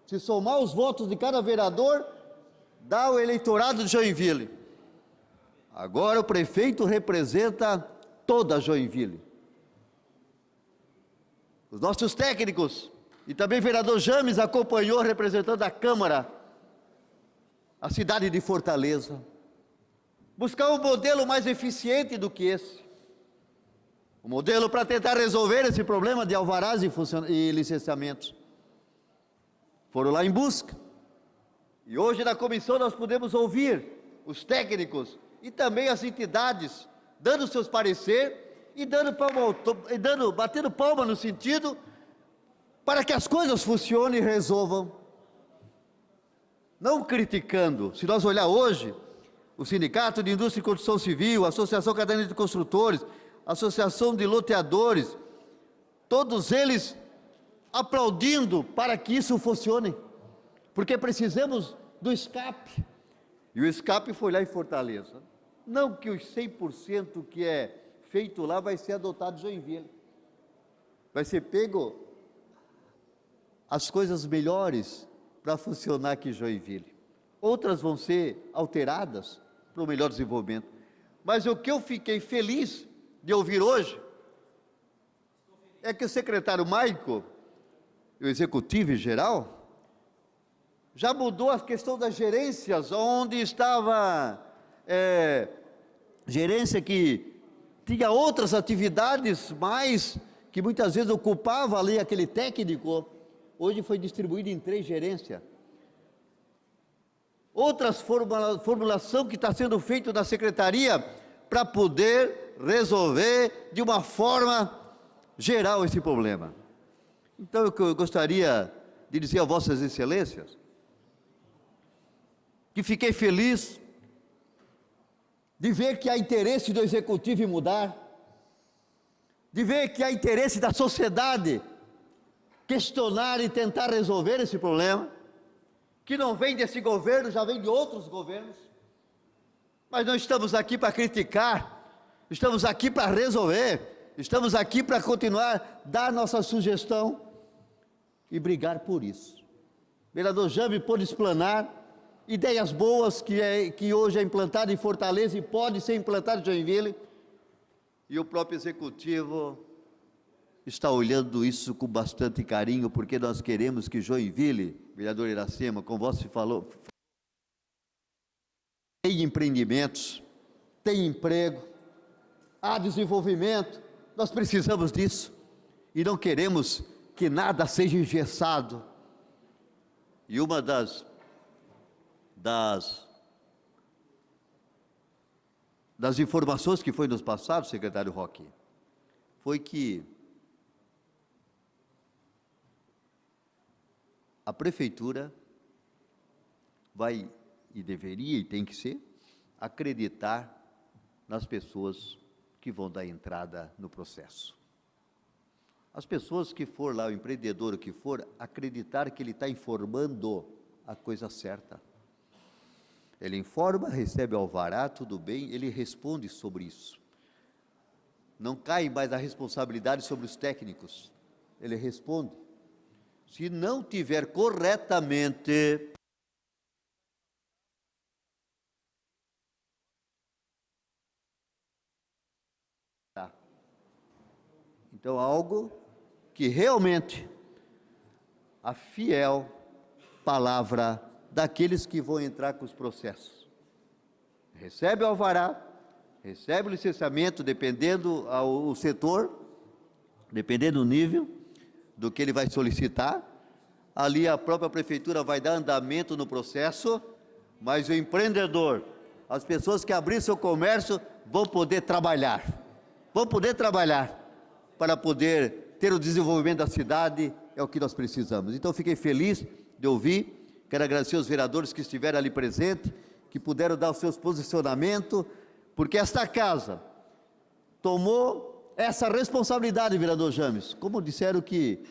Se somar os votos de cada vereador, dá o eleitorado de Joinville. Agora o prefeito representa toda Joinville. Os nossos técnicos, e também o vereador James acompanhou representando a Câmara, a cidade de Fortaleza. Buscar um modelo mais eficiente do que esse. Um modelo para tentar resolver esse problema de alvarás e licenciamentos. Foram lá em busca. E hoje na comissão nós podemos ouvir os técnicos e também as entidades dando seus pareceres e batendo palma no sentido para que as coisas funcionem e resolvam. Não criticando. Se nós olhar hoje, o Sindicato de Indústria e Construção Civil, a Associação Catarinense de Construtores, a Associação de Loteadores, todos eles aplaudindo para que isso funcione, porque precisamos do escape, e o escape foi lá em Fortaleza. Não que os 100% que é feito lá vai ser adotado em Joinville, vai ser pego as coisas melhores para funcionar aqui em Joinville, outras vão ser alteradas para o melhor desenvolvimento, mas o que eu fiquei feliz de ouvir hoje é que o secretário Maico, o executivo em geral, já mudou a questão das gerências, onde estava gerência que tinha outras atividades, mas que muitas vezes ocupava ali aquele técnico, hoje foi distribuído em 3 gerências. Outras formulação que está sendo feita na secretaria para poder resolver de uma forma geral esse problema. Então, eu gostaria de dizer a vossas excelências que fiquei feliz de ver que há interesse do executivo em mudar, de ver que há interesse da sociedade questionar e tentar resolver esse problema, que não vem desse governo, já vem de outros governos, mas não estamos aqui para criticar, estamos aqui para resolver, estamos aqui para continuar, dar nossa sugestão e brigar por isso. O vereador Jame pôde explanar ideias boas que hoje é implantada em Fortaleza e pode ser implantada em Joinville, e o próprio executivo está olhando isso com bastante carinho, porque nós queremos que Joinville, vereador Iracema, como você falou, tem empreendimentos, tem emprego, há desenvolvimento, nós precisamos disso, e não queremos que nada seja engessado. E uma das informações que foi nos passado, secretário Roque, foi que a prefeitura vai, e deveria e tem que ser, acreditar nas pessoas que vão dar entrada no processo. As pessoas que for lá, o empreendedor que for, acreditar que ele está informando a coisa certa. Ele informa, recebe alvará, tudo bem, ele responde sobre isso. Não cai mais a responsabilidade sobre os técnicos, ele responde. Se não tiver corretamente, Então, algo que realmente a fiel palavra daqueles que vão entrar com os processos. Recebe o alvará, recebe o licenciamento, dependendo o setor, dependendo do nível do que ele vai solicitar. Ali a própria prefeitura vai dar andamento no processo, mas o empreendedor, as pessoas que abrir seu comércio, vão poder trabalhar para poder ter o desenvolvimento da cidade, é o que nós precisamos. Então, fiquei feliz de ouvir, quero agradecer aos vereadores que estiveram ali presentes, que puderam dar os seus posicionamentos, porque esta casa tomou essa responsabilidade, vereador James, como disseram que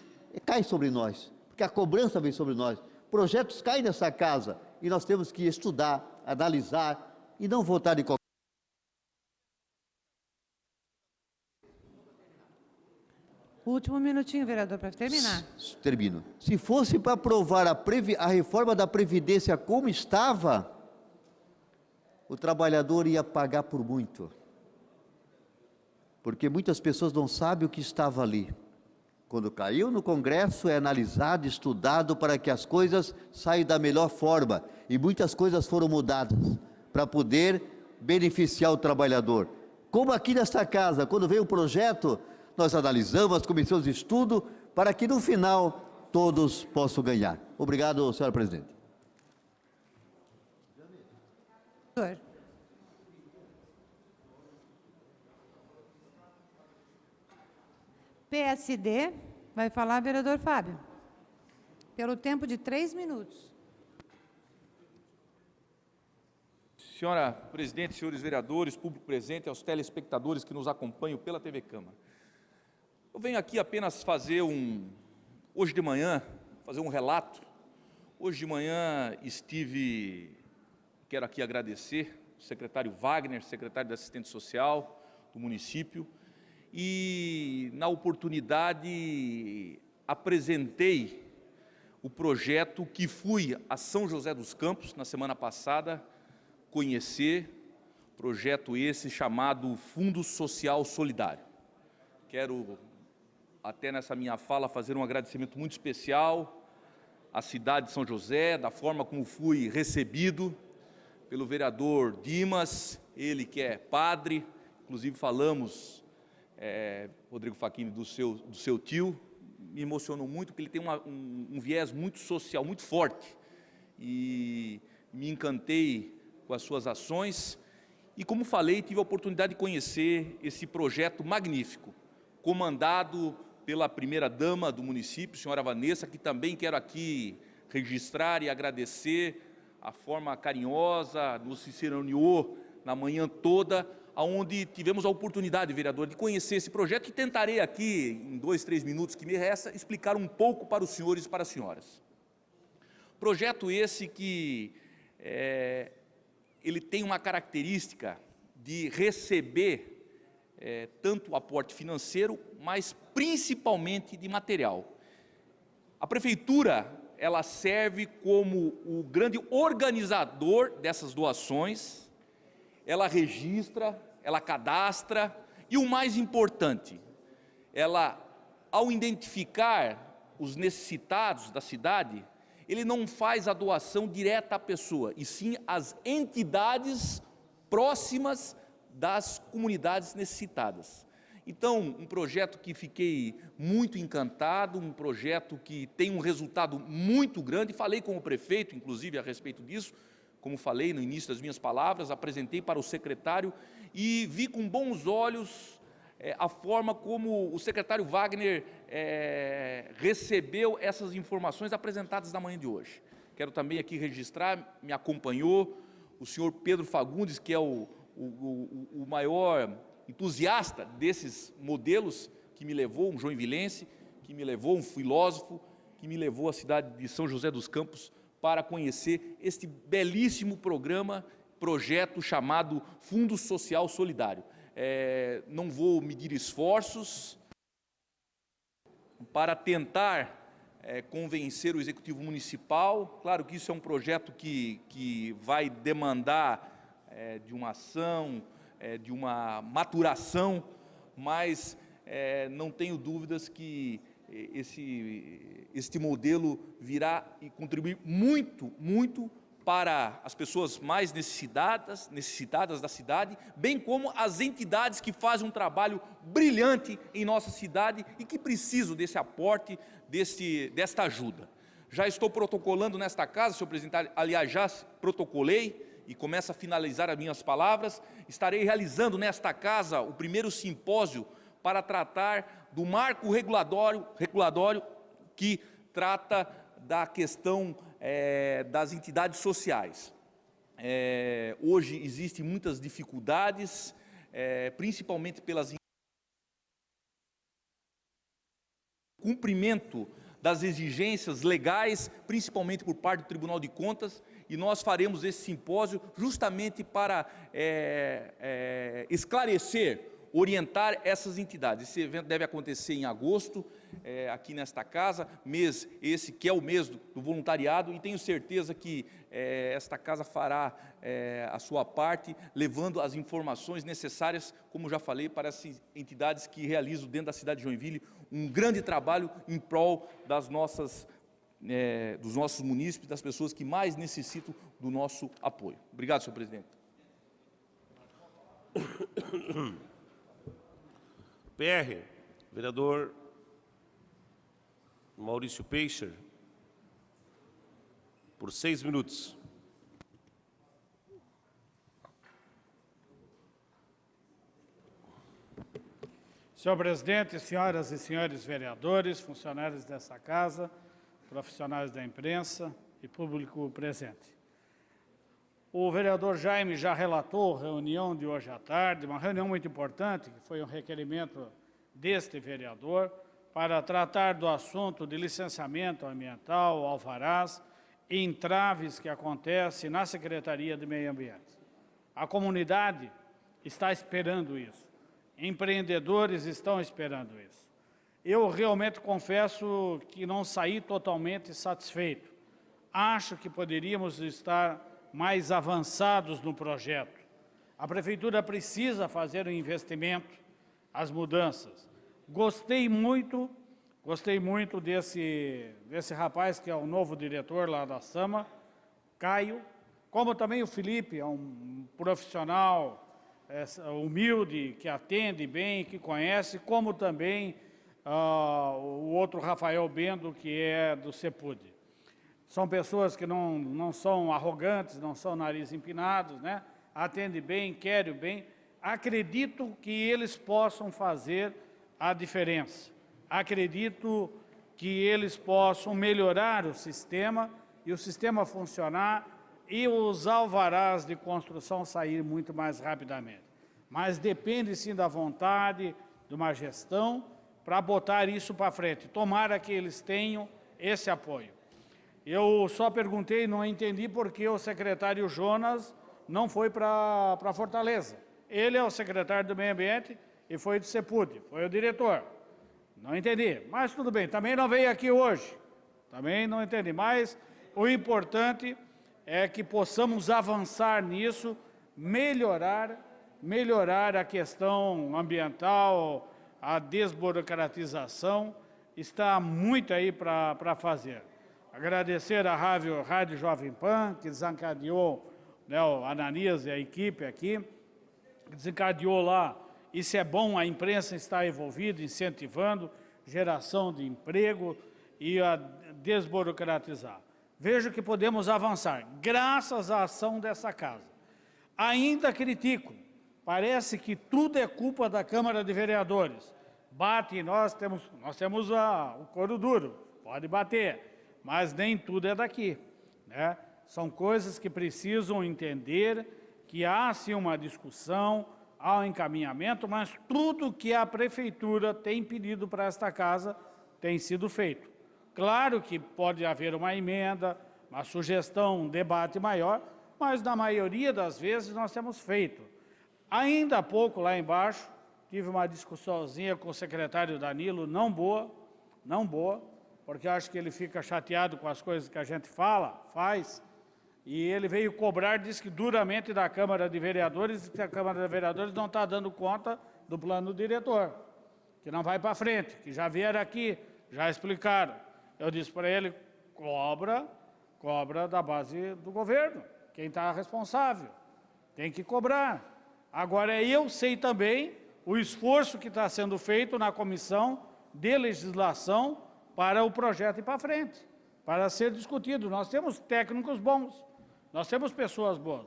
cai sobre nós, porque a cobrança vem sobre nós, projetos caem nessa casa, e nós temos que estudar, analisar, e não votar de qualquer. Último minutinho, vereador, para terminar. Termino. Se fosse para aprovar a reforma da Previdência como estava, o trabalhador ia pagar por muito. Porque muitas pessoas não sabem o que estava ali. Quando caiu no Congresso, é analisado, estudado para que as coisas saiam da melhor forma. E muitas coisas foram mudadas para poder beneficiar o trabalhador. Como aqui nesta casa, quando veio o projeto, nós analisamos, começamos de estudo, para que no final todos possam ganhar. Obrigado, senhora presidente. PSD, vai falar vereador Fábio, pelo tempo de 3 minutos. Senhora presidente, senhores vereadores, público presente, aos telespectadores que nos acompanham pela TV Câmara. Eu venho aqui apenas fazer hoje de manhã, fazer um relato. Hoje de manhã quero aqui agradecer o secretário Wagner, secretário de Assistência Social do município, e na oportunidade apresentei o projeto que fui a São José dos Campos na semana passada conhecer, projeto esse chamado Fundo Social Solidário. Quero até nessa minha fala fazer um agradecimento muito especial à cidade de São José, da forma como fui recebido pelo vereador Dimas, ele que é padre, inclusive falamos, Rodrigo Facchini, do seu tio, me emocionou muito, porque ele tem um viés muito social, muito forte, e me encantei com as suas ações, e como falei, tive a oportunidade de conhecer esse projeto magnífico, comandado pela primeira-dama do município, senhora Vanessa, que também quero aqui registrar e agradecer a forma carinhosa, nos ciceroneou na manhã toda, onde tivemos a oportunidade, vereador, de conhecer esse projeto, que tentarei aqui, em 2, 3 minutos que me resta, explicar um pouco para os senhores e para as senhoras. Projeto esse que ele tem uma característica de receber tanto o aporte financeiro, mas principalmente de material. A prefeitura, ela serve como o grande organizador dessas doações, ela registra, ela cadastra, e o mais importante, ela, ao identificar os necessitados da cidade, ele não faz a doação direta à pessoa, e sim às entidades próximas das comunidades necessitadas. Então, um projeto que fiquei muito encantado, um projeto que tem um resultado muito grande, falei com o prefeito, inclusive, a respeito disso, como falei no início das minhas palavras, apresentei para o secretário e vi com bons olhos a forma como o secretário Wagner recebeu essas informações apresentadas na manhã de hoje. Quero também aqui registrar, me acompanhou o senhor Pedro Fagundes, que é o maior entusiasta desses modelos, que me levou, um joinvilense, que me levou, um filósofo, que me levou à cidade de São José dos Campos para conhecer este belíssimo projeto chamado Fundo Social Solidário. Não vou medir esforços para tentar convencer o Executivo Municipal. Claro que isso é um projeto que vai demandar de uma ação, de uma maturação, mas não tenho dúvidas que este modelo virá e contribuir muito, muito para as pessoas mais necessitadas da cidade, bem como as entidades que fazem um trabalho brilhante em nossa cidade e que precisam desse aporte, desta ajuda. Já estou protocolando nesta casa, senhor presidente, aliás, já protocolei e começo a finalizar as minhas palavras, estarei realizando nesta casa o primeiro simpósio para tratar do marco regulatório que trata da questão das entidades sociais. Hoje existem muitas dificuldades, principalmente pelas cumprimento das exigências legais, principalmente por parte do Tribunal de Contas, e nós faremos esse simpósio justamente para esclarecer, orientar essas entidades. Esse evento deve acontecer em agosto, aqui nesta casa, mês esse que é o mês do voluntariado, e tenho certeza que esta casa fará a sua parte, levando as informações necessárias, como já falei, para essas entidades que realizam dentro da cidade de Joinville um grande trabalho em prol dos nossos munícipes, das pessoas que mais necessitam do nosso apoio. Obrigado, senhor presidente. PR, vereador Maurício Peixer, por 6 minutos. Senhor presidente, senhoras e senhores vereadores, funcionários dessa casa, profissionais da imprensa e público presente. O vereador Jaime já relatou a reunião de hoje à tarde, uma reunião muito importante, que foi um requerimento deste vereador, para tratar do assunto de licenciamento ambiental, alvarás e entraves que acontecem na Secretaria de Meio Ambiente. A comunidade está esperando isso. Empreendedores estão esperando isso. Eu realmente confesso que não saí totalmente satisfeito. Acho que poderíamos estar mais avançados no projeto. A Prefeitura precisa fazer o investimento, as mudanças. Gostei muito desse rapaz que é o novo diretor lá da SAMA, Caio, como também o Felipe, é um profissional humilde, que atende bem, que conhece, como também o outro Rafael Bendo, que é do CEPUD. São pessoas que não são arrogantes, não são nariz empinados, né? Atendem bem, querem bem. Acredito que eles possam fazer a diferença. Acredito que eles possam melhorar o sistema e o sistema funcionar e os alvarás de construção sair muito mais rapidamente. Mas depende sim da vontade, de uma gestão, para botar isso para frente. Tomara que eles tenham esse apoio. Eu só perguntei, não entendi por que o secretário Jonas não foi para Fortaleza. Ele é o secretário do Meio Ambiente e foi do CEPUD, foi o diretor. Não entendi, mas tudo bem. Também não veio aqui hoje. Também não entendi, mas o importante é que possamos avançar nisso, melhorar a questão ambiental, a desburocratização, está muito aí para fazer. Agradecer à Rádio Jovem Pan, que desencadeou, né, o Ananias e a equipe aqui, desencadeou lá. Isso é bom, a imprensa está envolvida, incentivando, geração de emprego e a desburocratizar. Vejo que podemos avançar, graças à ação dessa casa. Ainda critico, parece que tudo é culpa da Câmara de Vereadores. Bate em nós temos o couro duro, pode bater, mas nem tudo é daqui, né? São coisas que precisam entender que há sim uma discussão, há um encaminhamento, mas tudo que a Prefeitura tem pedido para esta casa tem sido feito. Claro que pode haver uma emenda, uma sugestão, um debate maior, mas na maioria das vezes nós temos feito. Ainda há pouco, lá embaixo, tive uma discussãozinha com o secretário Danilo, não boa, porque acho que ele fica chateado com as coisas que a gente faz, e ele veio cobrar, disse que duramente da Câmara de Vereadores, que a Câmara de Vereadores não está dando conta do plano diretor, que não vai para frente, que já vieram aqui, já explicaram. Eu disse para ele, cobra da base do governo, quem está responsável, tem que cobrar. Agora, eu sei também o esforço que está sendo feito na comissão de legislação para o projeto ir para frente, para ser discutido. Nós temos técnicos bons, nós temos pessoas boas.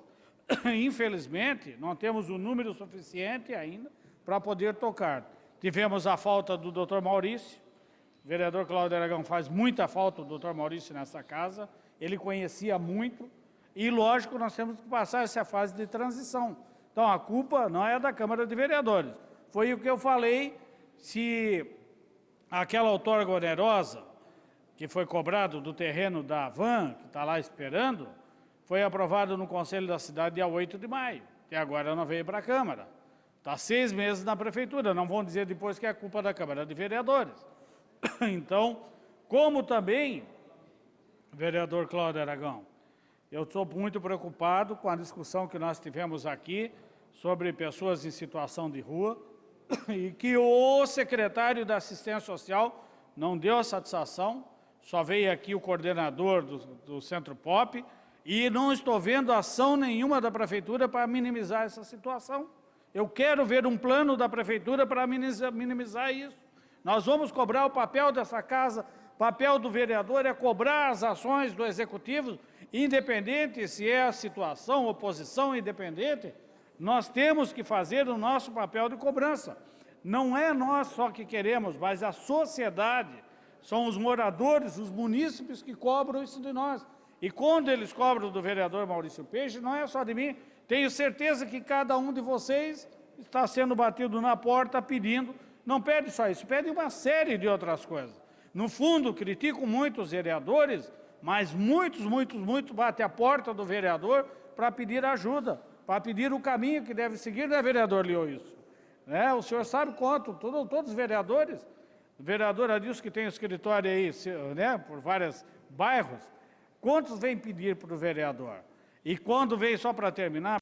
Infelizmente, não temos o número suficiente ainda para poder tocar. Tivemos a falta do Dr. Maurício, o vereador Cláudio Aragão faz muita falta do Dr. Maurício nessa casa, ele conhecia muito, e lógico, nós temos que passar essa fase de transição. Então, a culpa não é da Câmara de Vereadores. Foi o que eu falei, se aquela outorga onerosa, que foi cobrado do terreno da Van, que está lá esperando, foi aprovado no Conselho da Cidade dia 8 de maio, e agora não veio para a Câmara. Está 6 meses na Prefeitura, não vão dizer depois que é culpa da Câmara de Vereadores. Então, como também, vereador Cláudio Aragão, eu estou muito preocupado com a discussão que nós tivemos aqui sobre pessoas em situação de rua e que o secretário da Assistência Social não deu a satisfação, só veio aqui o coordenador do Centro Pop e não estou vendo ação nenhuma da Prefeitura para minimizar essa situação. Eu quero ver um plano da Prefeitura para minimizar isso. Nós vamos cobrar o papel dessa casa, o papel do vereador é cobrar as ações do Executivo, independente se é a situação, oposição, independente, nós temos que fazer o nosso papel de cobrança. Não é nós só que queremos, mas a sociedade, são os moradores, os munícipes que cobram isso de nós. E quando eles cobram do vereador Maurício Peixe, não é só de mim, tenho certeza que cada um de vocês está sendo batido na porta pedindo, não pede só isso, pede uma série de outras coisas. No fundo, critico muito os vereadores, mas muitos batem a porta do vereador para pedir ajuda, para pedir o caminho que deve seguir, né, vereador Lioilson? O senhor sabe quanto, todos os vereadores, o vereador Adilson que tem um escritório aí, né, por vários bairros, quantos vêm pedir para o vereador? E quando vem, só para terminar,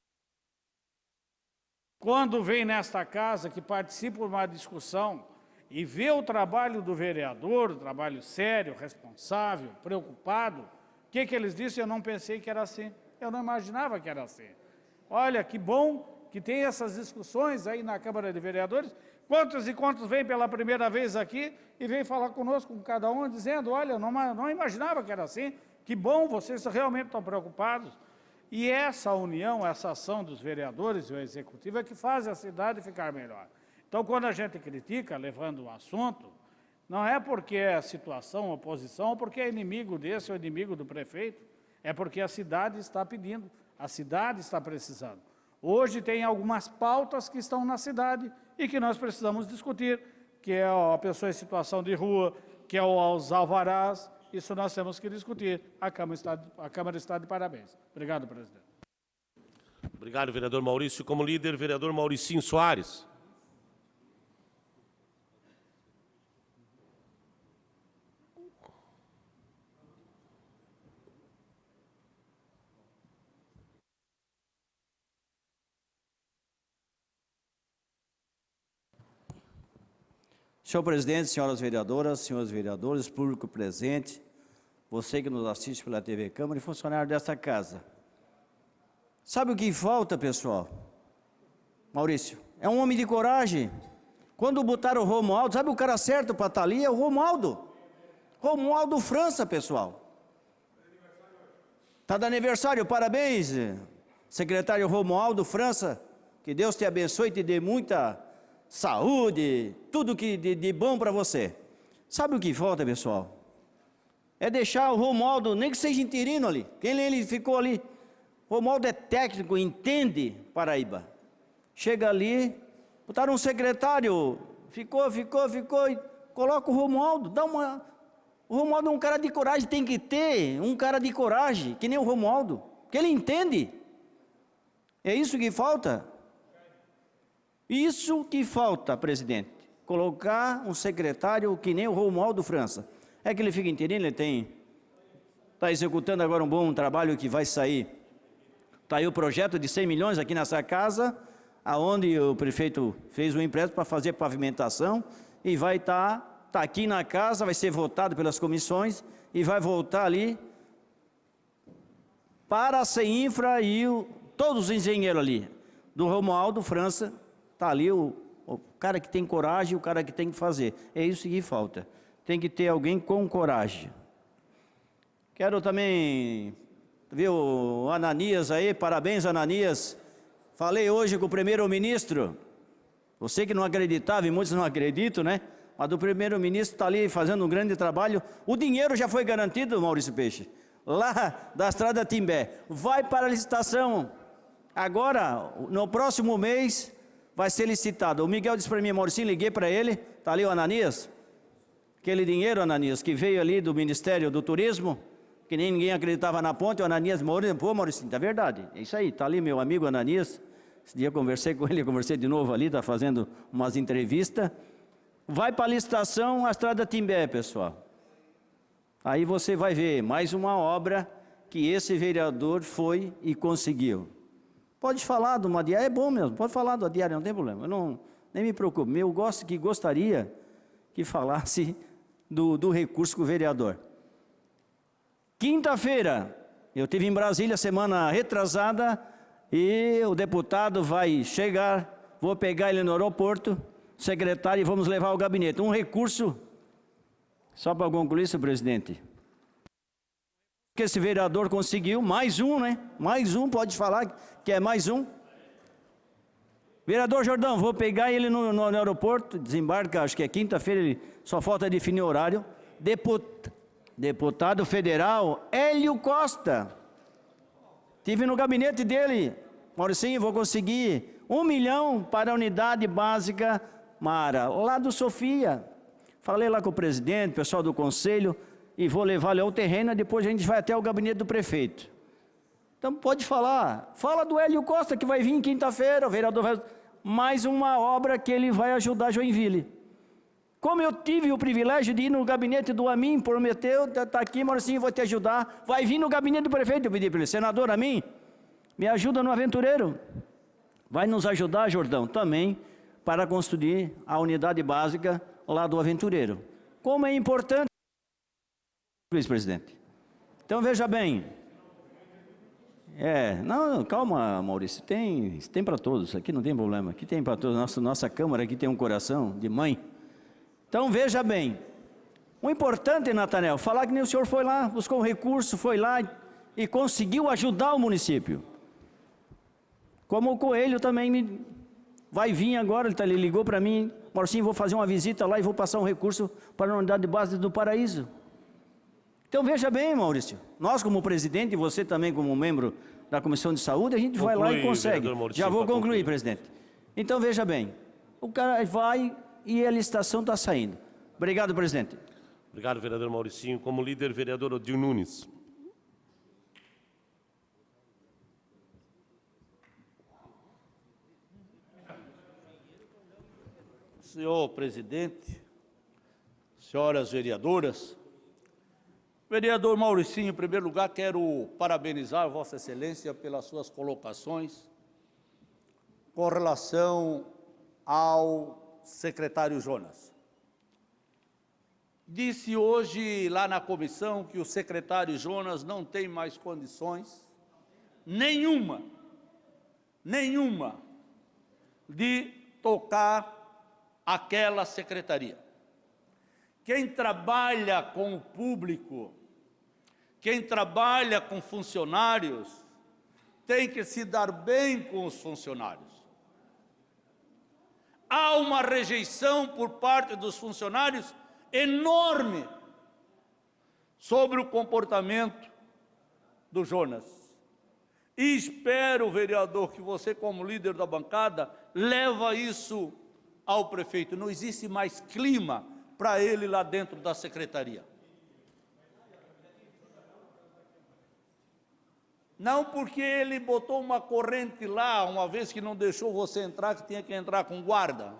quando vem nesta casa que participa de uma discussão e vê o trabalho do vereador, o trabalho sério, responsável, preocupado, o que eles dizem? Eu não pensei que era assim, eu não imaginava que era assim. Olha, que bom que tem essas discussões aí na Câmara de Vereadores. Quantos e quantos vêm pela primeira vez aqui e vêm falar conosco, com cada um, dizendo, olha, não imaginava que era assim, que bom, vocês realmente estão preocupados. E essa união, essa ação dos vereadores e o Executivo é que faz a cidade ficar melhor. Então, quando a gente critica, levando o assunto, não é porque é situação, oposição, ou porque é inimigo desse ou inimigo do prefeito, é porque a cidade está pedindo, a cidade está precisando. Hoje tem algumas pautas que estão na cidade e que nós precisamos discutir, que é a pessoa em situação de rua, que é os alvarás, isso nós temos que discutir. A Câmara está de parabéns. Obrigado, presidente. Obrigado, vereador Maurício. Como líder, vereador Mauricinho Soares. Senhor presidente, senhoras vereadoras, senhores vereadores, público presente, você que nos assiste pela TV Câmara e funcionário dessa casa. Sabe o que falta, pessoal? Maurício, é um homem de coragem. Quando botaram o Romualdo, sabe o cara certo para estar ali? É o Romualdo. Romualdo França, pessoal. Está de aniversário, parabéns, secretário Romualdo França. Que Deus te abençoe e te dê muita saúde, tudo que de bom para você. Sabe o que falta, pessoal? É deixar o Romualdo, nem que seja interino ali. Quem ele ficou ali? Romualdo é técnico, entende Paraíba. Chega ali, botaram um secretário, ficou, e coloca o Romualdo, o Romualdo é um cara de coragem, tem que ter um cara de coragem, que nem o Romualdo, que ele entende. É isso que falta? Isso que falta, presidente, colocar um secretário que nem o Romualdo França. É que ele fica interino, ele está executando agora um bom trabalho que vai sair. Está aí o projeto de 100 milhões aqui nessa casa, aonde o prefeito fez um empréstimo para fazer pavimentação, e vai estar aqui na casa, vai ser votado pelas comissões e vai voltar ali para a CEINFRA e todos os engenheiros ali, do Romualdo França, está ali o cara que tem coragem, o cara que tem que fazer. É isso que falta. Tem que ter alguém com coragem. Quero também ver o Ananias aí, parabéns Ananias. Falei hoje com o primeiro-ministro, você que não acreditava e muitos não acreditam, né? Mas o primeiro-ministro está ali fazendo um grande trabalho. O dinheiro já foi garantido, Maurício Peixe, lá da Estrada Timbé. Vai para a licitação. Agora, no próximo mês, vai ser licitado. O Miguel disse para mim, Maurício, liguei para ele, está ali o Ananias. Aquele dinheiro, Ananias, que veio ali do Ministério do Turismo, que nem ninguém acreditava na ponte, o Ananias, pô, Maurício, é verdade, é isso aí, está ali meu amigo Ananias. Esse dia eu conversei com ele, conversei de novo ali, está fazendo umas entrevistas. Vai para a licitação, a Estrada Timbé, pessoal. Aí você vai ver mais uma obra que esse vereador foi e conseguiu. Pode falar de uma diária, é bom mesmo, pode falar da diária, não tem problema, eu nem me preocupo. Eu gostaria que falasse do recurso com o vereador. Quinta-feira, eu estive em Brasília semana retrasada e o deputado vai chegar, vou pegar ele no aeroporto, secretário, e vamos levar ao gabinete. Um recurso, só para concluir, senhor presidente, que esse vereador conseguiu, mais um, né? Mais um, pode falar que é mais um. Vereador Jordão, vou pegar ele no aeroporto, desembarca, acho que é quinta-feira, ele só falta definir o horário. Deputado federal Hélio Costa. Estive no gabinete dele, Mauricinho, vou conseguir 1 milhão para a unidade básica Mara, lá do Sofia. Falei lá com o presidente, pessoal do conselho, e vou levar ele ao terreno, e depois a gente vai até o gabinete do prefeito. Então pode falar, fala do Hélio Costa, que vai vir quinta-feira, o vereador vai... Mais uma obra que ele vai ajudar Joinville. Como eu tive o privilégio de ir no gabinete do Amin, prometeu, está aqui, Mauricinho, vou te ajudar, vai vir no gabinete do prefeito, eu pedi para ele, senador Amin, me ajuda no Aventureiro. Vai nos ajudar, Jordão, também, para construir a unidade básica lá do Aventureiro. Como é importante, vice-presidente. Então, veja bem. Não, calma, Maurício, tem para todos, aqui não tem problema, aqui tem para todos, nossa Câmara aqui tem um coração de mãe. Então, veja bem, o importante, Natanel, falar que nem o senhor foi lá, buscou um recurso, foi lá e conseguiu ajudar o município. Como o Coelho também vai vir agora, ele ligou para mim, Marcinho, vou fazer uma visita lá e vou passar um recurso para a unidade de base do Paraíso. Então, veja bem, Maurício, nós como presidente e você também como membro da Comissão de Saúde, a gente vai lá e consegue. Já vou concluir, presidente. Então, veja bem, o cara vai e a licitação está saindo. Obrigado, presidente. Obrigado, vereador Mauricinho. Como líder, vereador Odil Nunes. Senhor presidente, senhoras vereadoras, vereador Mauricinho, em primeiro lugar, quero parabenizar Vossa Excelência pelas suas colocações com relação ao secretário Jonas. Disse hoje lá na comissão que o secretário Jonas não tem mais condições nenhuma de tocar aquela secretaria. Quem trabalha com o público, quem trabalha com funcionários, tem que se dar bem com os funcionários. Há uma rejeição por parte dos funcionários enorme sobre o comportamento do Jonas. E espero, vereador, que você, como líder da bancada, leva isso ao prefeito. Não existe mais clima para ele lá dentro da secretaria. Não porque ele botou uma corrente lá, uma vez que não deixou você entrar, que tinha que entrar com guarda.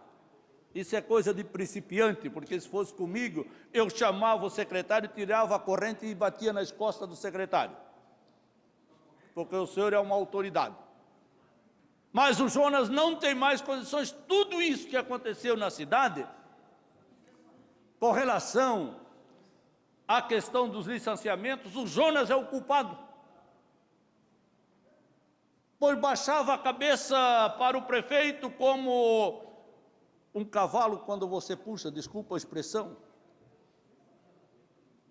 Isso é coisa de principiante, porque se fosse comigo, eu chamava o secretário, tirava a corrente e batia nas costas do secretário. Porque o senhor é uma autoridade. Mas o Jonas não tem mais condições. Tudo isso que aconteceu na cidade Com relação à questão dos licenciamentos, o Jonas é o culpado. Pois baixava a cabeça para o prefeito como um cavalo quando você puxa, desculpa a expressão,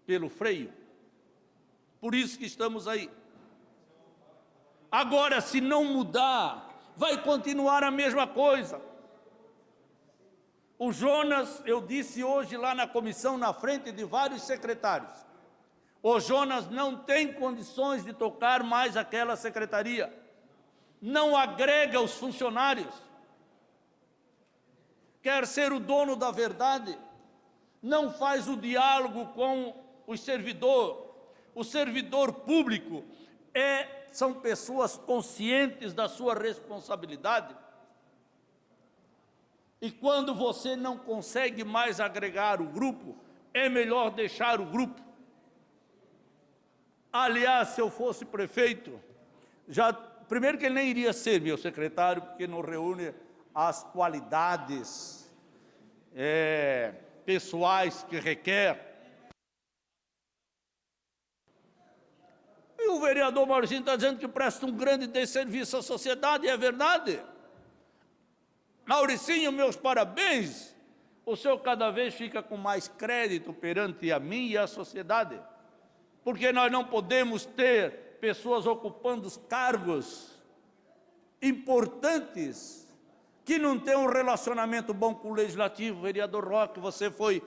pelo freio. Por isso que estamos aí. Agora, se não mudar, vai continuar a mesma coisa. O Jonas, eu disse hoje lá na comissão, na frente de vários secretários, o Jonas não tem condições de tocar mais aquela secretaria. Não agrega os funcionários. Quer ser o dono da verdade, não faz o diálogo com o servidor público são pessoas conscientes da sua responsabilidade. E quando você não consegue mais agregar o grupo, é melhor deixar o grupo. Aliás, se eu fosse prefeito, primeiro que ele nem iria ser meu secretário, porque não reúne as qualidades pessoais que requer. E o vereador Mauricinho está dizendo que presta um grande desserviço à sociedade, e é verdade. Mauricinho, meus parabéns. O senhor cada vez fica com mais crédito perante a mim e a sociedade. Porque nós não podemos ter pessoas ocupando cargos importantes que não têm um relacionamento bom com o Legislativo. Vereador Roque, você foi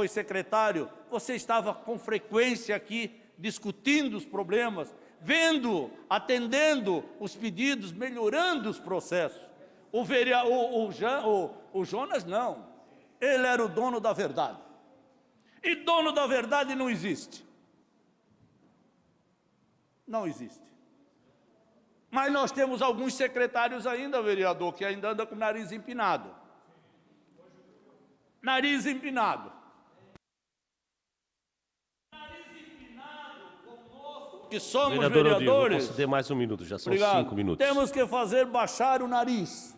secretário, você estava com frequência aqui discutindo os problemas, vendo, atendendo os pedidos, melhorando os processos. O Jonas não, ele era o dono da verdade. E dono da verdade não existe. Não existe. Mas nós temos alguns secretários ainda, vereador, que ainda andam com o nariz empinado. Nariz empinado. Que somos vereador vereadores. Odilo, vou conceder mais um minuto, já são Obrigado. 5 minutos. Temos que fazer baixar o nariz.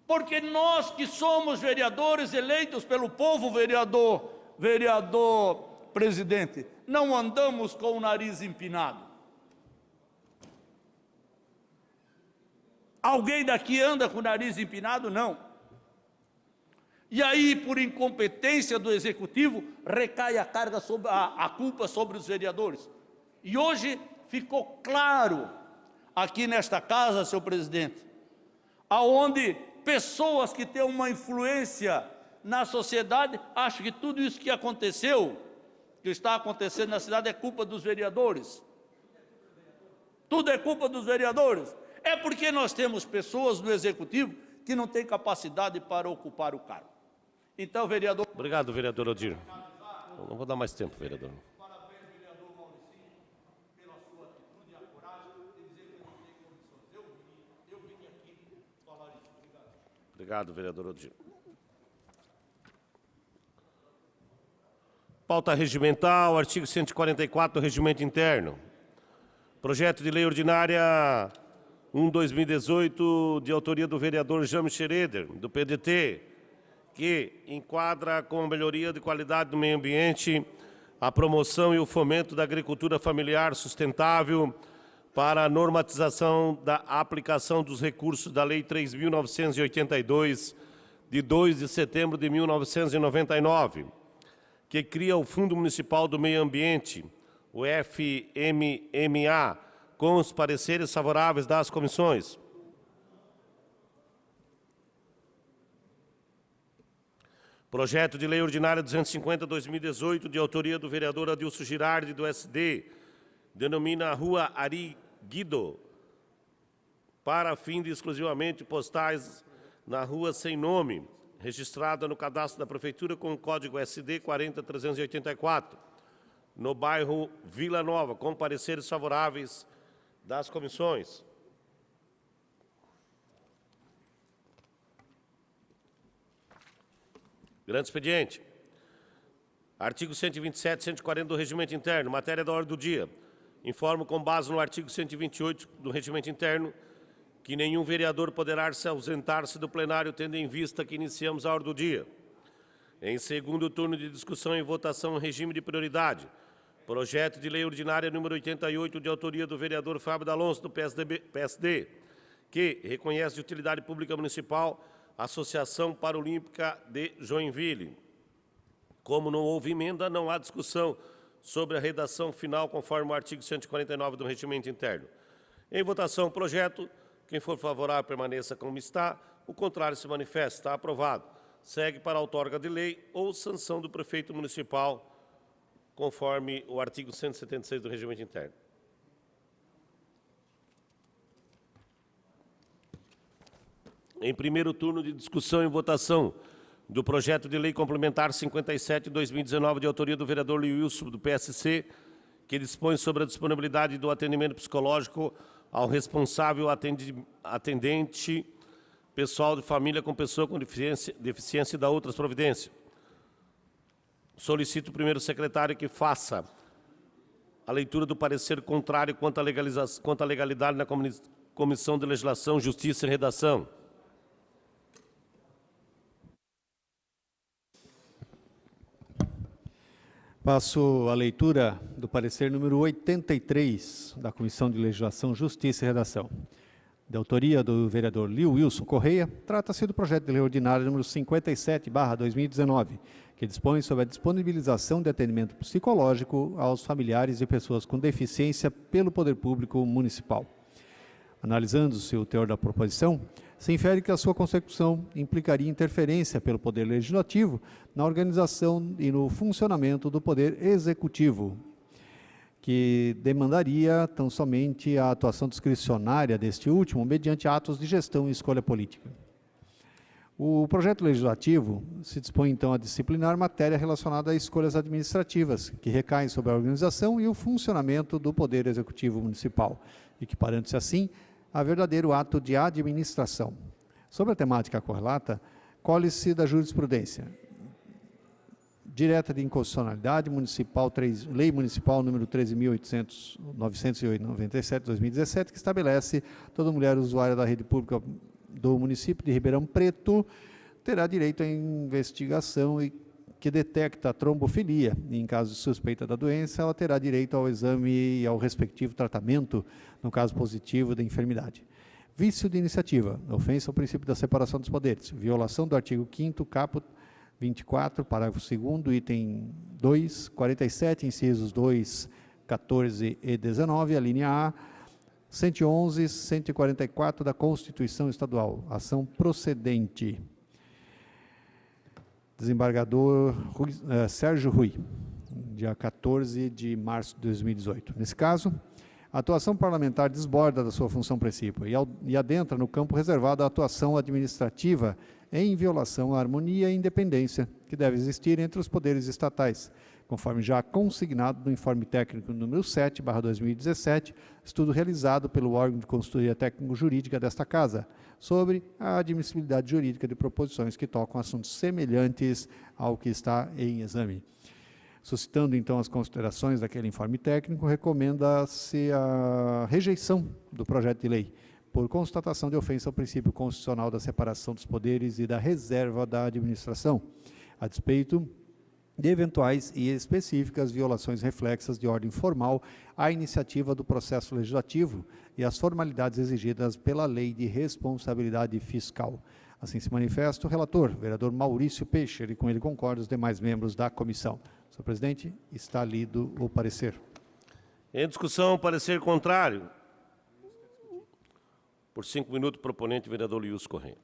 Porque nós que somos vereadores eleitos pelo povo, vereador presidente, não andamos com o nariz empinado. Alguém daqui anda com o nariz empinado? Não. E aí, por incompetência do executivo, recai a carga sobre a culpa sobre os vereadores. E hoje ficou claro aqui nesta casa, senhor presidente, aonde pessoas que têm uma influência na sociedade acham que tudo isso que aconteceu, que está acontecendo na cidade, é culpa dos vereadores. Tudo é culpa dos vereadores. É porque nós temos pessoas no executivo que não têm capacidade para ocupar o cargo. Então, vereador... Obrigado, vereador Odilo. Eu não vou dar mais tempo, vereador. Parabéns, vereador Mauricinho, pela sua atitude e a coragem de dizer que não tem condições. Eu vim aqui falar isso. Obrigado. Obrigado, vereador Odilo. Pauta regimental, artigo 144 do Regimento Interno. Projeto de Lei Ordinária 1/2018, de autoria do vereador James Schroeder, do PDT, que enquadra com a melhoria de qualidade do meio ambiente, a promoção e o fomento da agricultura familiar sustentável para a normatização da aplicação dos recursos da Lei 3.982, de 2 de setembro de 1999, que cria o Fundo Municipal do Meio Ambiente, o FMMA, com os pareceres favoráveis das comissões. Projeto de Lei Ordinária 250/2018, de autoria do vereador Adilson Girardi, do SD, denomina a Rua Ari Guido, para fim de exclusivamente postais na rua sem nome, registrada no cadastro da Prefeitura com o código SD 40384, no bairro Vila Nova, com pareceres favoráveis das comissões. Grande expediente. Artigo 127, 140 do Regimento Interno, matéria da ordem do dia. Informo com base no artigo 128 do Regimento Interno que nenhum vereador poderá se ausentar-se do plenário, tendo em vista que iniciamos a ordem do dia. Em segundo turno de discussão e votação em regime de prioridade, projeto de lei ordinária número 88, de autoria do vereador Fábio D'Alonso, do PSD, que reconhece de utilidade pública municipal a Associação Paralímpica de Joinville. Como não houve emenda, não há discussão sobre a redação final, conforme o artigo 149 do Regimento Interno. Em votação, o projeto. Quem for favorável, permaneça como está. O contrário se manifesta. Está aprovado. Segue para a outorga de lei ou sanção do prefeito municipal, conforme o artigo 176 do Regimento Interno. Em primeiro turno de discussão e votação do projeto de lei complementar 57/2019, de autoria do vereador Liu Wilson, do PSC, que dispõe sobre a disponibilidade do atendimento psicológico ao responsável atendente pessoal de família com pessoa com deficiência e da outras providências. Solicito o primeiro secretário que faça a leitura do parecer contrário quanto à legalidade na Comissão de Legislação, Justiça e Redação. Passo a leitura do parecer número 83 da Comissão de Legislação, Justiça e Redação. De autoria do vereador Liu Wilson Correia, trata-se do projeto de lei ordinário número 57/2019, que dispõe sobre a disponibilização de atendimento psicológico aos familiares de pessoas com deficiência pelo Poder Público Municipal. Analisando-se o teor da proposição, se infere que a sua consecução implicaria interferência pelo Poder Legislativo na organização e no funcionamento do Poder Executivo, que demandaria tão somente a atuação discricionária deste último mediante atos de gestão e escolha política. O projeto legislativo se dispõe, então, a disciplinar matéria relacionada a escolhas administrativas, que recaem sobre a organização e o funcionamento do Poder Executivo Municipal, equiparando-se, assim, a verdadeiro ato de administração. Sobre a temática correlata, colhe-se da jurisprudência direta de inconstitucionalidade municipal, Lei Municipal número 13.997/2017, que estabelece toda mulher usuária da rede pública do município de Ribeirão Preto terá direito à investigação e que detecta a trombofilia. E, em caso de suspeita da doença, ela terá direito ao exame e ao respectivo tratamento, no caso positivo da enfermidade. Vício de iniciativa, ofensa ao princípio da separação dos poderes, violação do artigo 5º, caput 24, parágrafo 2º, item 2, 47, incisos 2, 14 e 19, a linha A, 111, 144 da Constituição Estadual. Ação procedente. Desembargador Sérgio Rui, dia 14 de março de 2018. Nesse caso, a atuação parlamentar desborda da sua função princípio e adentra no campo reservado à atuação administrativa em violação à harmonia e independência que deve existir entre os poderes estatais, conforme já consignado no informe técnico número 7/2017, estudo realizado pelo órgão de consultoria técnico-jurídica desta Casa, sobre a admissibilidade jurídica de proposições que tocam assuntos semelhantes ao que está em exame. Suscitando, então, as considerações daquele informe técnico, recomenda-se a rejeição do projeto de lei, por constatação de ofensa ao princípio constitucional da separação dos poderes e da reserva da administração, a despeito de eventuais e específicas violações reflexas de ordem formal à iniciativa do processo legislativo e às formalidades exigidas pela Lei de Responsabilidade Fiscal. Assim se manifesta o relator, vereador Maurício Peixe, e com ele concorda os demais membros da comissão. Senhor presidente, está lido o parecer. Em discussão, parecer contrário. Por 5 minutos, proponente, vereador Lius Correia.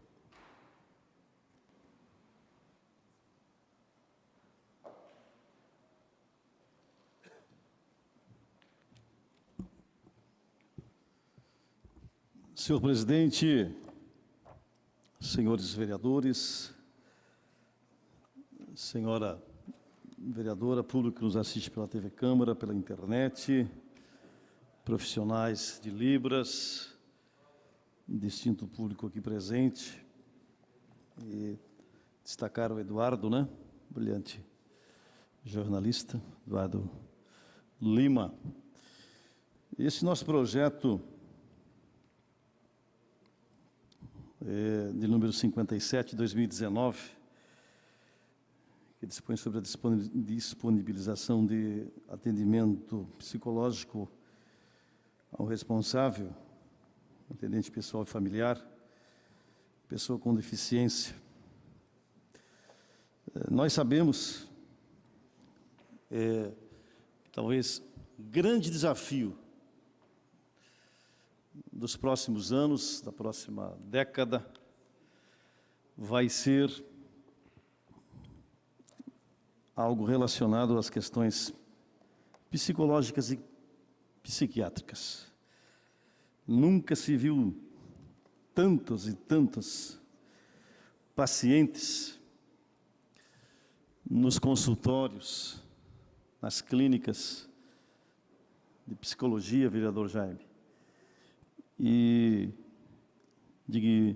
Senhor presidente, senhores vereadores, senhora vereadora, público que nos assiste pela TV Câmara, pela internet, profissionais de Libras, distinto público aqui presente, e destacar o Eduardo, né? Brilhante jornalista, Eduardo Lima. Esse nosso projeto de número 57, de 2019, que dispõe sobre a disponibilização de atendimento psicológico ao responsável, atendente pessoal e familiar, pessoa com deficiência. Nós sabemos, talvez, grande desafio dos próximos anos, da próxima década, vai ser algo relacionado às questões psicológicas e psiquiátricas. Nunca se viu tantos e tantos pacientes nos consultórios, nas clínicas de psicologia, vereador Jaime, e de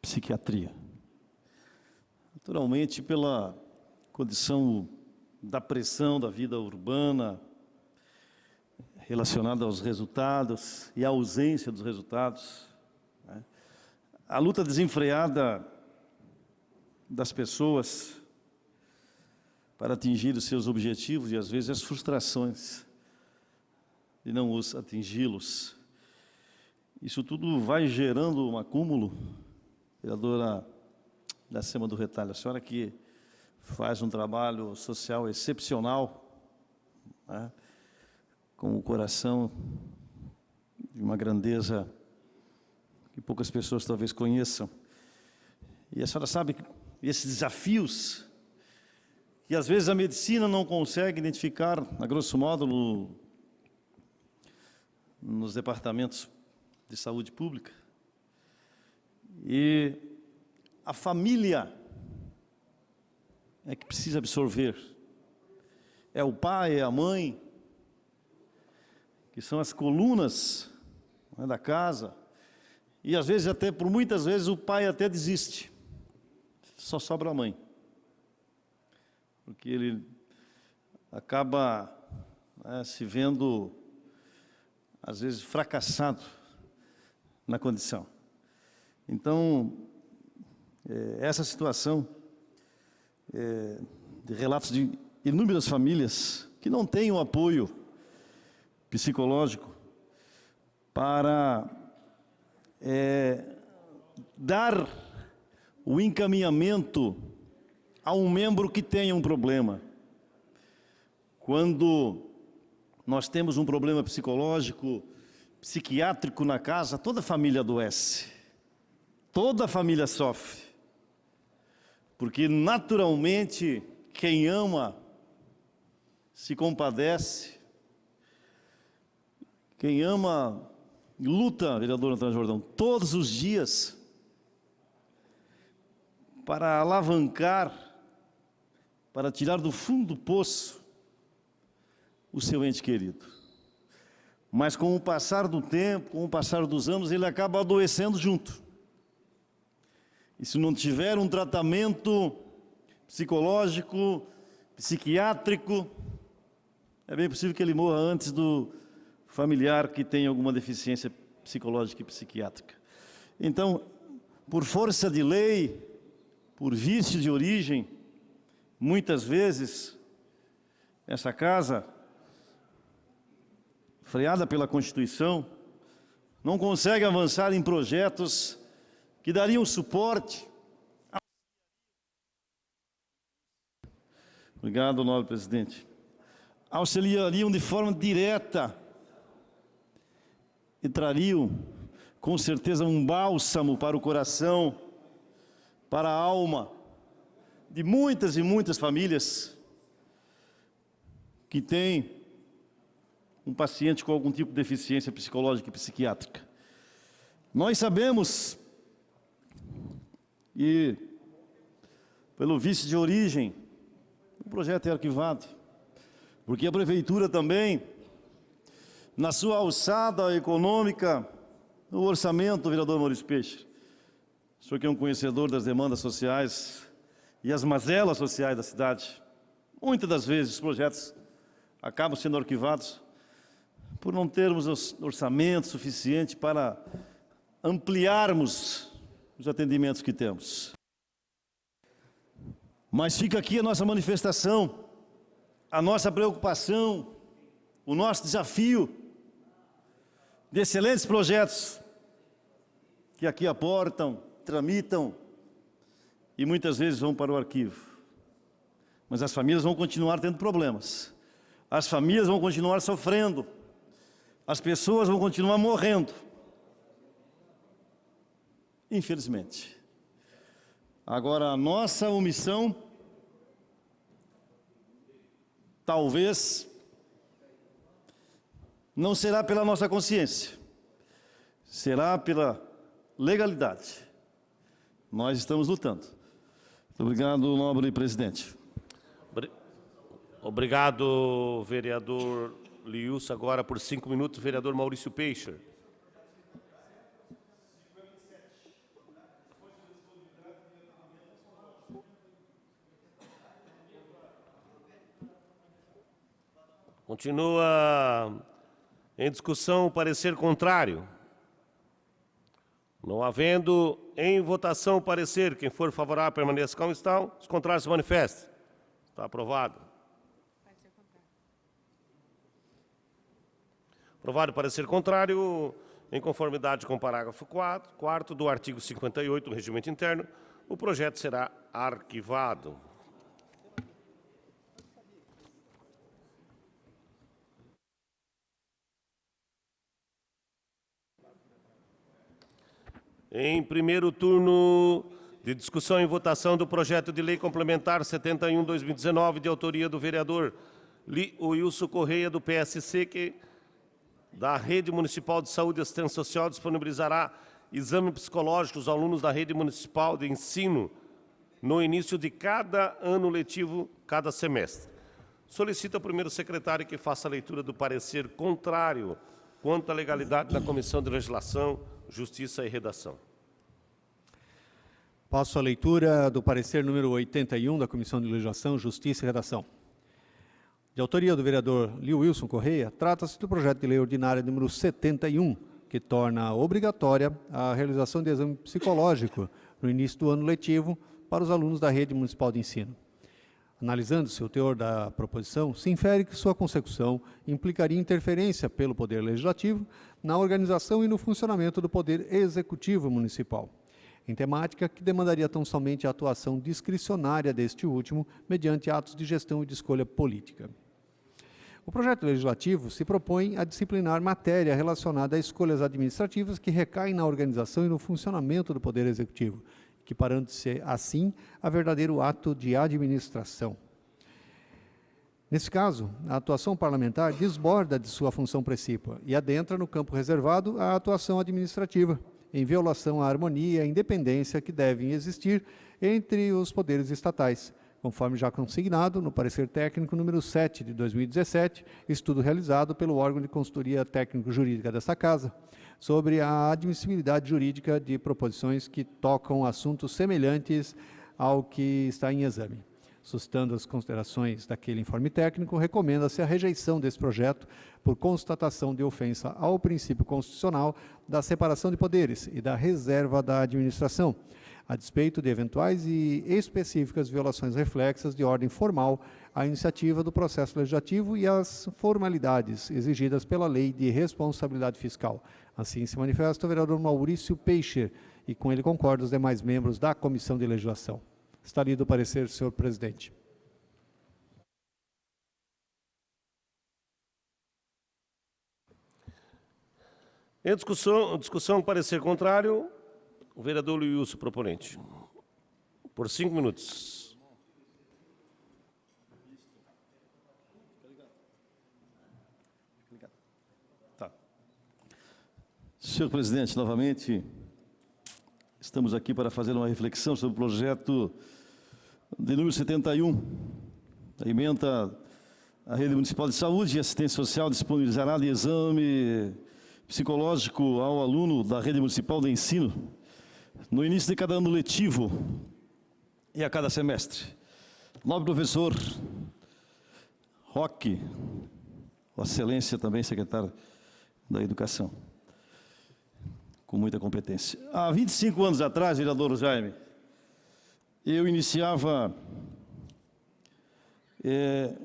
psiquiatria. Naturalmente, pela condição da pressão da vida urbana, relacionada aos resultados e à ausência dos resultados, né? A luta desenfreada das pessoas para atingir os seus objetivos e, às vezes, as frustrações de não os atingi-los. Isso tudo vai gerando um acúmulo. Vereadora Iracema do Retalho, a senhora que faz um trabalho social excepcional, né, com o coração de uma grandeza que poucas pessoas talvez conheçam. E a senhora sabe que esses desafios que às vezes a medicina não consegue identificar, a grosso modo, nos departamentos de saúde pública. E a família é que precisa absorver. É o pai, é a mãe, que são as colunas, né, da casa. E às vezes, até por muitas vezes, o pai até desiste. Só sobra a mãe. Porque ele acaba, né, se vendo, às vezes, fracassado na condição. Então, essa situação de relatos de inúmeras famílias que não têm o apoio psicológico para dar o encaminhamento a um membro que tenha um problema. Quando nós temos um problema psicológico, psiquiátrico na casa, toda a família adoece, toda a família sofre, porque naturalmente quem ama se compadece, quem ama luta, vereador Antônio Jordão, todos os dias para alavancar, para tirar do fundo do poço o seu ente querido. Mas com o passar do tempo, com o passar dos anos, ele acaba adoecendo junto. E se não tiver um tratamento psicológico, psiquiátrico, é bem possível que ele morra antes do familiar que tem alguma deficiência psicológica e psiquiátrica. Então, por força de lei, por vício de origem, muitas vezes, essa casa, freada pela Constituição, não consegue avançar em projetos que dariam suporte. Obrigado, nobre presidente. Auxiliariam de forma direta e trariam, com certeza, um bálsamo para o coração, para a alma de muitas e muitas famílias que têm um paciente com algum tipo de deficiência psicológica e psiquiátrica. Nós sabemos, e pelo vício de origem, o projeto é arquivado, porque a prefeitura também, na sua alçada econômica, no orçamento, vereador Maurício Peixe, o senhor que é um conhecedor das demandas sociais e as mazelas sociais da cidade, muitas das vezes os projetos acabam sendo arquivados por não termos orçamento suficiente para ampliarmos os atendimentos que temos. Mas fica aqui a nossa manifestação, a nossa preocupação, o nosso desafio de excelentes projetos que aqui aportam, tramitam e muitas vezes vão para o arquivo. Mas as famílias vão continuar tendo problemas. As famílias vão continuar sofrendo. As pessoas vão continuar morrendo. Infelizmente. Agora, a nossa omissão, talvez, não será pela nossa consciência, será pela legalidade. Nós estamos lutando. Muito obrigado, nobre presidente. Obrigado, vereador Liilson. Agora, por 5 minutos, vereador Maurício Peixe. Continua em discussão o parecer contrário. Não havendo em votação o parecer, quem for favorável permaneça como estão, os contrários se manifestem. Está aprovado. Aprovado o parecer contrário, em conformidade com o parágrafo 4º do artigo 58 do Regimento Interno, o projeto será arquivado. Em primeiro turno de discussão e votação do projeto de lei complementar 71/2019, de autoria do vereador Liilson Correia, do PSC, que da Rede Municipal de Saúde e Assistência Social disponibilizará exame psicológico aos alunos da Rede Municipal de Ensino no início de cada ano letivo, cada semestre. Solicito ao primeiro secretário que faça a leitura do parecer contrário quanto à legalidade da Comissão de Legislação, Justiça e Redação. Passo a leitura do parecer número 81 da Comissão de Legislação, Justiça e Redação. De autoria do vereador Liilson Correia, trata-se do projeto de lei ordinária número 71, que torna obrigatória a realização de exame psicológico no início do ano letivo para os alunos da Rede Municipal de Ensino. Analisando-se o teor da proposição, se infere que sua consecução implicaria interferência pelo Poder Legislativo na organização e no funcionamento do Poder Executivo Municipal, em temática que demandaria tão somente a atuação discricionária deste último mediante atos de gestão e de escolha política. O projeto legislativo se propõe a disciplinar matéria relacionada a escolhas administrativas que recaem na organização e no funcionamento do Poder Executivo, equiparando-se, assim, a verdadeiro ato de administração. Nesse caso, a atuação parlamentar desborda de sua função precípua e adentra no campo reservado à atuação administrativa, em violação à harmonia e à independência que devem existir entre os poderes estatais, conforme já consignado no parecer técnico número 7 de 2017, estudo realizado pelo órgão de consultoria técnico-jurídica desta Casa, sobre a admissibilidade jurídica de proposições que tocam assuntos semelhantes ao que está em exame. Suscitando as considerações daquele informe técnico, recomenda-se a rejeição desse projeto por constatação de ofensa ao princípio constitucional da separação de poderes e da reserva da administração, a despeito de eventuais e específicas violações reflexas de ordem formal à iniciativa do processo legislativo e às formalidades exigidas pela Lei de Responsabilidade Fiscal. Assim se manifesta o vereador Maurício Peixe e com ele concordam os demais membros da Comissão de Legislação. Está lido o parecer, senhor presidente. Em discussão, parecer contrário, o vereador Liilson, proponente. Por 5 minutos. Tá. Senhor presidente, novamente, estamos aqui para fazer uma reflexão sobre o projeto de número 71, a emenda à Rede Municipal de Saúde e Assistência Social disponibilizará de exame psicológico ao aluno da Rede Municipal de Ensino no início de cada ano letivo e a cada semestre. Nobre professor Roque, Vossa Excelência também secretário da Educação, com muita competência. Há 25 anos atrás, vereador Jaime, eu iniciava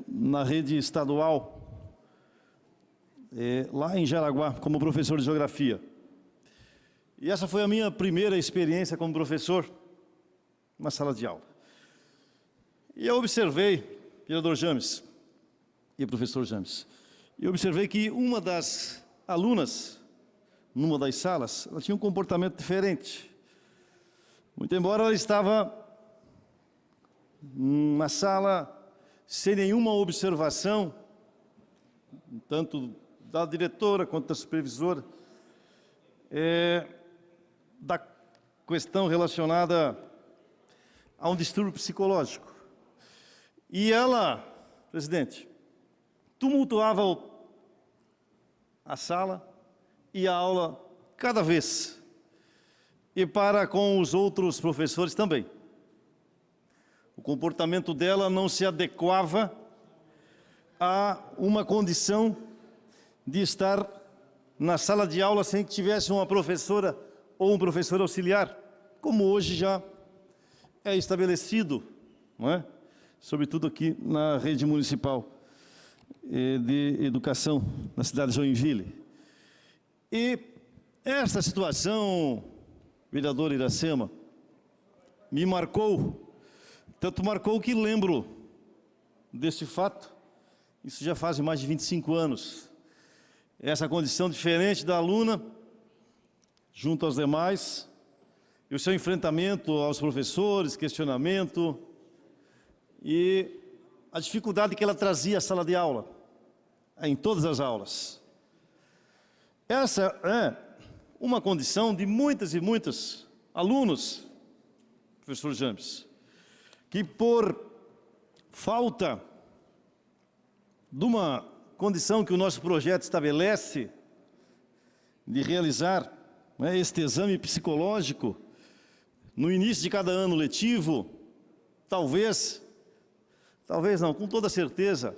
na rede estadual, lá em Jaraguá, como professor de geografia. E essa foi a minha primeira experiência como professor na sala de aula. E eu observei, vereador James e professor James, eu observei que uma das alunas, numa das salas, ela tinha um comportamento diferente. Muito embora ela estava na sala sem nenhuma observação, tanto da diretora quanto da supervisora, da questão relacionada a um distúrbio psicológico. E ela, presidente, tumultuava a sala e a aula cada vez, e para com os outros professores também. O comportamento dela não se adequava a uma condição de estar na sala de aula sem que tivesse uma professora ou um professor auxiliar, como hoje já é estabelecido, não é? Sobretudo aqui na rede municipal de educação na cidade de Joinville. E esta situação, vereador Iracema, me marcou, tanto marcou que lembro desse fato, isso já faz mais de 25 anos. Essa condição diferente da aluna, junto aos demais, e o seu enfrentamento aos professores, questionamento, e a dificuldade que ela trazia à sala de aula, em todas as aulas. Essa é uma condição de muitas e muitos alunos, professor James, que por falta de uma condição que o nosso projeto estabelece, de realizar este exame psicológico no início de cada ano letivo, talvez não, com toda certeza,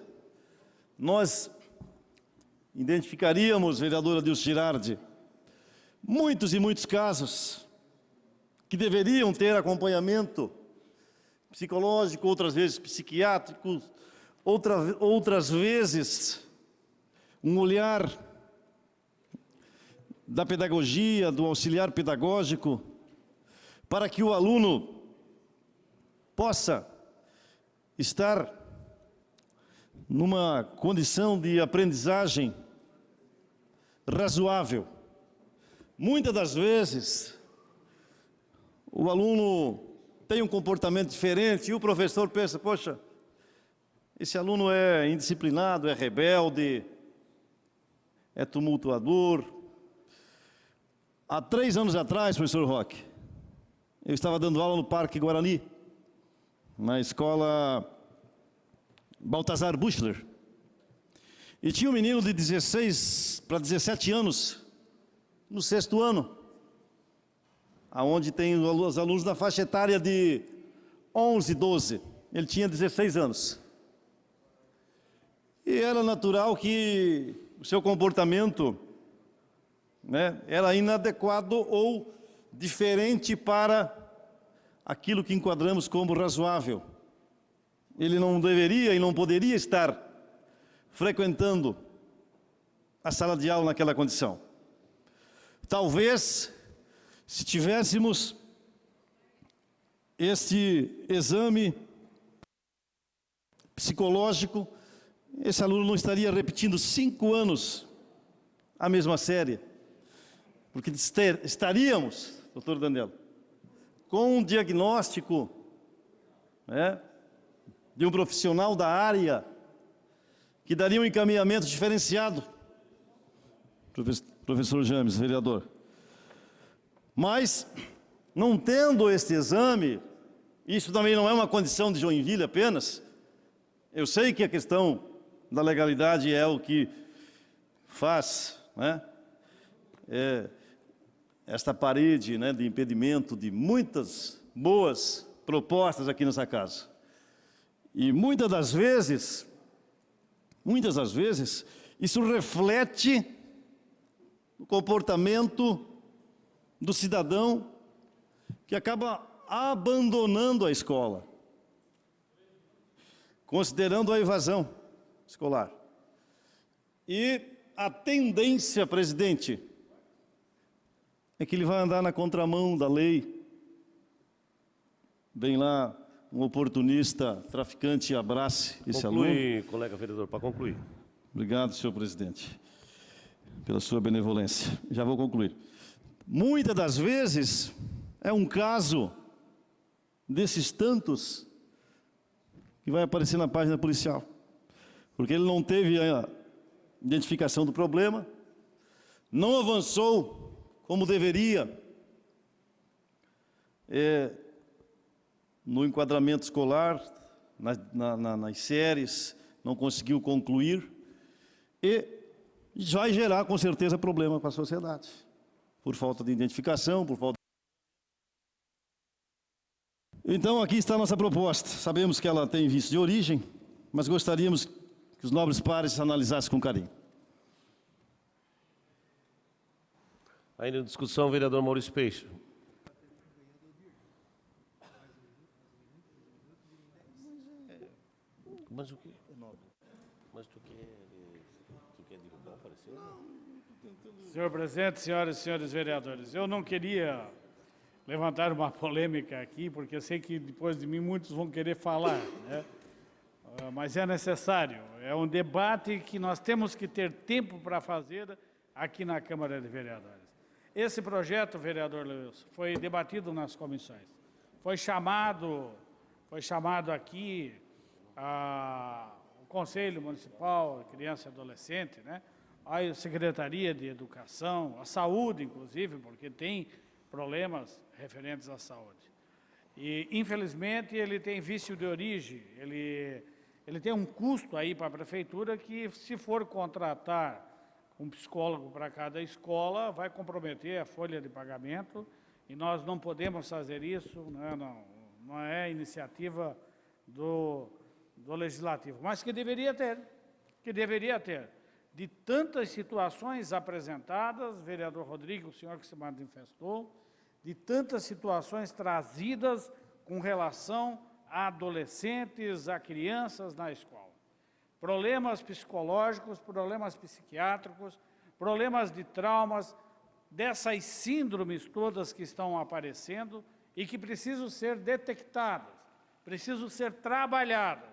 nós identificaríamos, vereadora Dilce Girardi, muitos e muitos casos que deveriam ter acompanhamento psicológico, outras vezes psiquiátrico, outras vezes um olhar da pedagogia, do auxiliar pedagógico, para que o aluno possa estar numa condição de aprendizagem razoável. Muitas das vezes, o aluno tem um comportamento diferente e o professor pensa, poxa, esse aluno é indisciplinado, é rebelde, é tumultuador. Há 3 anos atrás, professor Roque, eu estava dando aula no Parque Guarani, na escola Baltazar Buchler. E tinha um menino de 16 para 17 anos, no 6º ano, aonde tem os alunos da faixa etária de 11, 12. Ele tinha 16 anos. E era natural que o seu comportamento era inadequado ou diferente para aquilo que enquadramos como razoável. Ele não deveria e não poderia estar frequentando a sala de aula naquela condição. Talvez, se tivéssemos este exame psicológico, esse aluno não estaria repetindo 5 anos a mesma série, porque estaríamos, doutor Daniel, com um diagnóstico de um profissional da área que daria um encaminhamento diferenciado, professor James, vereador. Mas, não tendo este exame, isso também não é uma condição de Joinville apenas. Eu sei que a questão da legalidade é o que faz esta parede de impedimento de muitas boas propostas aqui nessa casa. E muitas das vezes, isso reflete o comportamento do cidadão que acaba abandonando a escola, considerando a evasão escolar. E a tendência, presidente, é que ele vai andar na contramão da lei. Vem lá um oportunista, traficante, e abrace esse aluno. Conclui, colega vereador, para concluir. Obrigado, senhor presidente, pela sua benevolência. Já vou concluir. Muitas das vezes é um caso desses tantos que vai aparecer na página policial, porque ele não teve a identificação do problema, não avançou como deveria no enquadramento escolar, nas séries, não conseguiu concluir, e vai gerar, com certeza, problema para a sociedade, por falta de identificação, por falta... Então, aqui está a nossa proposta. Sabemos que ela tem vício de origem, mas gostaríamos que os nobres pares analisassem com carinho. Ainda em discussão, vereador Maurício Peixe. Mas o quê? Mas tu quer derrubar o parecer? Senhor presidente, senhoras e senhores vereadores, eu não queria levantar uma polêmica aqui, porque eu sei que depois de mim muitos vão querer falar, né? Mas é necessário, é um debate que nós temos que ter tempo para fazer aqui na Câmara de Vereadores. Esse projeto, vereador Lewis, foi debatido nas comissões, foi chamado aqui o Conselho Municipal, Criança e Adolescente, né? A Secretaria de Educação, a Saúde, inclusive, porque tem problemas referentes à saúde. E, infelizmente, ele tem vício de origem, ele tem um custo aí para a prefeitura que, se for contratar um psicólogo para cada escola, vai comprometer a folha de pagamento, e nós não podemos fazer isso, né? Não é iniciativa do Legislativo, mas que deveria ter. De tantas situações apresentadas, vereador Rodrigo, o senhor que se manifestou, de tantas situações trazidas com relação a adolescentes, a crianças na escola. Problemas psicológicos, problemas psiquiátricos, problemas de traumas, dessas síndromes todas que estão aparecendo e que precisam ser detectadas, precisam ser trabalhadas,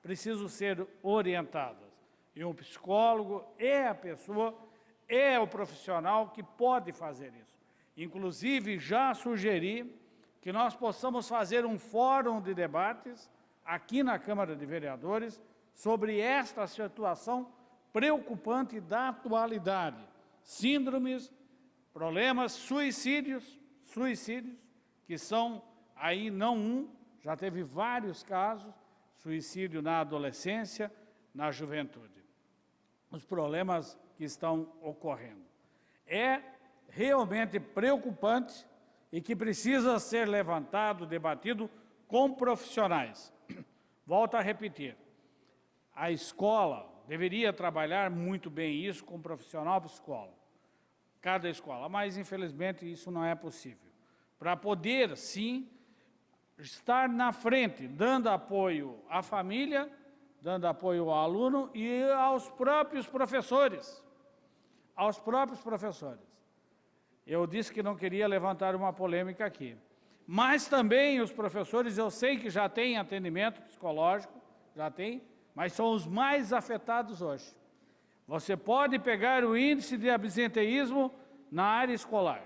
precisam ser orientadas. E um psicólogo é a pessoa, é o profissional que pode fazer isso. Inclusive, já sugeri que nós possamos fazer um fórum de debates aqui na Câmara de Vereadores sobre esta situação preocupante da atualidade. Síndromes, problemas, suicídios, que são aí não um, já teve vários casos, suicídio na adolescência, na juventude. Os problemas que estão ocorrendo. É realmente preocupante e que precisa ser levantado, debatido com profissionais. Volto a repetir, a escola deveria trabalhar muito bem isso com um profissional psicólogo, cada escola, mas infelizmente isso não é possível. Para poder, sim, estar na frente, dando apoio à família, dando apoio ao aluno e aos próprios professores. Eu disse que não queria levantar uma polêmica aqui. Mas também os professores, eu sei que já têm atendimento psicológico, já tem, mas são os mais afetados hoje. Você pode pegar o índice de absenteísmo na área escolar.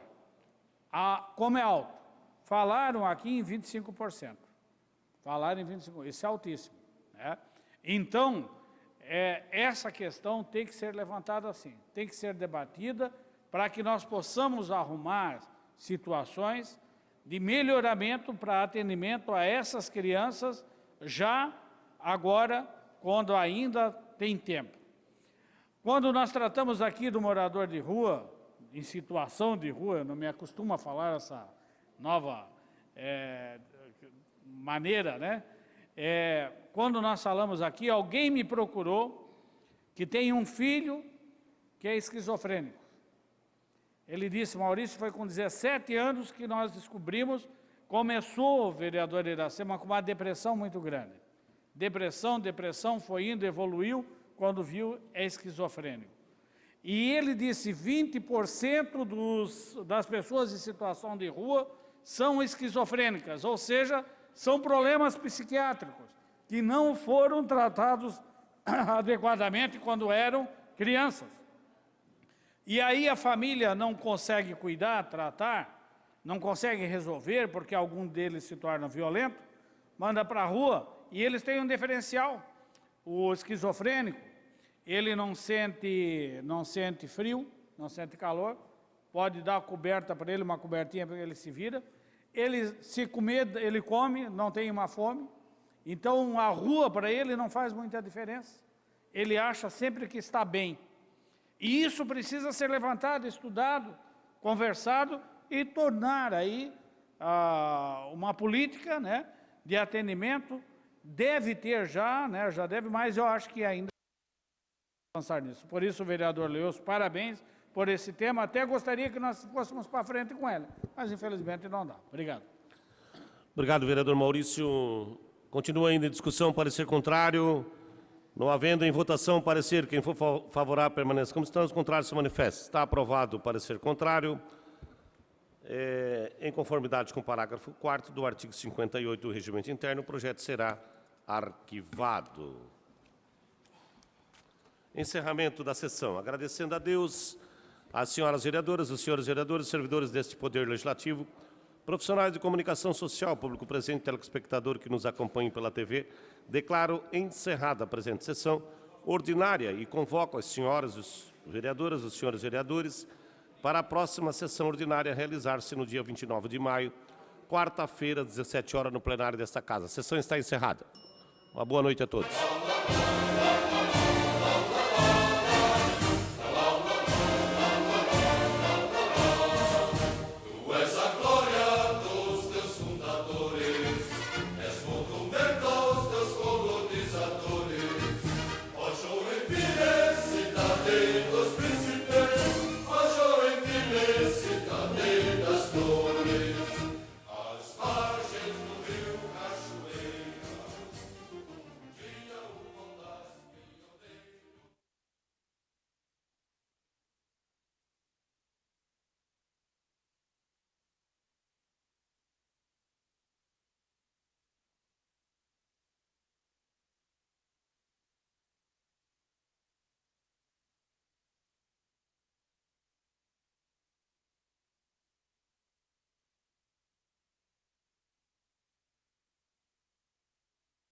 Como é alto? Falaram aqui em 25%. Isso é altíssimo, né? Então, essa questão tem que ser levantada assim, tem que ser debatida para que nós possamos arrumar situações de melhoramento para atendimento a essas crianças já agora, quando ainda tem tempo. Quando nós tratamos aqui do morador de rua, em situação de rua, eu não me acostumo a falar essa nova maneira, né? Quando nós falamos aqui, alguém me procurou que tem um filho que é esquizofrênico. Ele disse, Maurício, foi com 17 anos que nós descobrimos, começou, vereador Iracema, com uma depressão muito grande. Depressão, foi indo, evoluiu, quando viu, é esquizofrênico. E ele disse, 20% das pessoas em situação de rua são esquizofrênicas, ou seja, são problemas psiquiátricos, que não foram tratados adequadamente quando eram crianças. E aí a família não consegue cuidar, tratar, não consegue resolver, porque algum deles se torna violento, manda para a rua, e eles têm um diferencial. O esquizofrênico, ele não sente frio, não sente calor, pode dar coberta para ele, uma cobertinha para ele se vira. Ele, se comer, ele come, não tem uma fome. Então, a rua para ele não faz muita diferença. Ele acha sempre que está bem. E isso precisa ser levantado, estudado, conversado e tornar aí uma política, né, de atendimento. Deve ter já, né, já deve, mas eu acho que ainda avançar nisso. Por isso, vereador Leoso, parabéns por esse tema. Até gostaria que nós fôssemos para frente com ele, mas infelizmente não dá. Obrigado. Obrigado, vereador Maurício. Continua ainda em discussão, parecer contrário. Não havendo em votação, parecer, quem for favorável permaneça como estamos, contrário se manifesta. Está aprovado o parecer contrário. Em conformidade com o parágrafo 4º do artigo 58 do Regimento Interno, o projeto será arquivado. Encerramento da sessão. Agradecendo a Deus, às senhoras vereadoras, os senhores vereadores, servidores deste Poder Legislativo, profissionais de comunicação social, público presente, telespectador que nos acompanha pela TV, declaro encerrada a presente sessão ordinária e convoco as senhoras os vereadoras, os senhores vereadores, para a próxima sessão ordinária a realizar-se no dia 29 de maio, quarta-feira, às 17 horas, no plenário desta Casa. A sessão está encerrada. Uma boa noite a todos.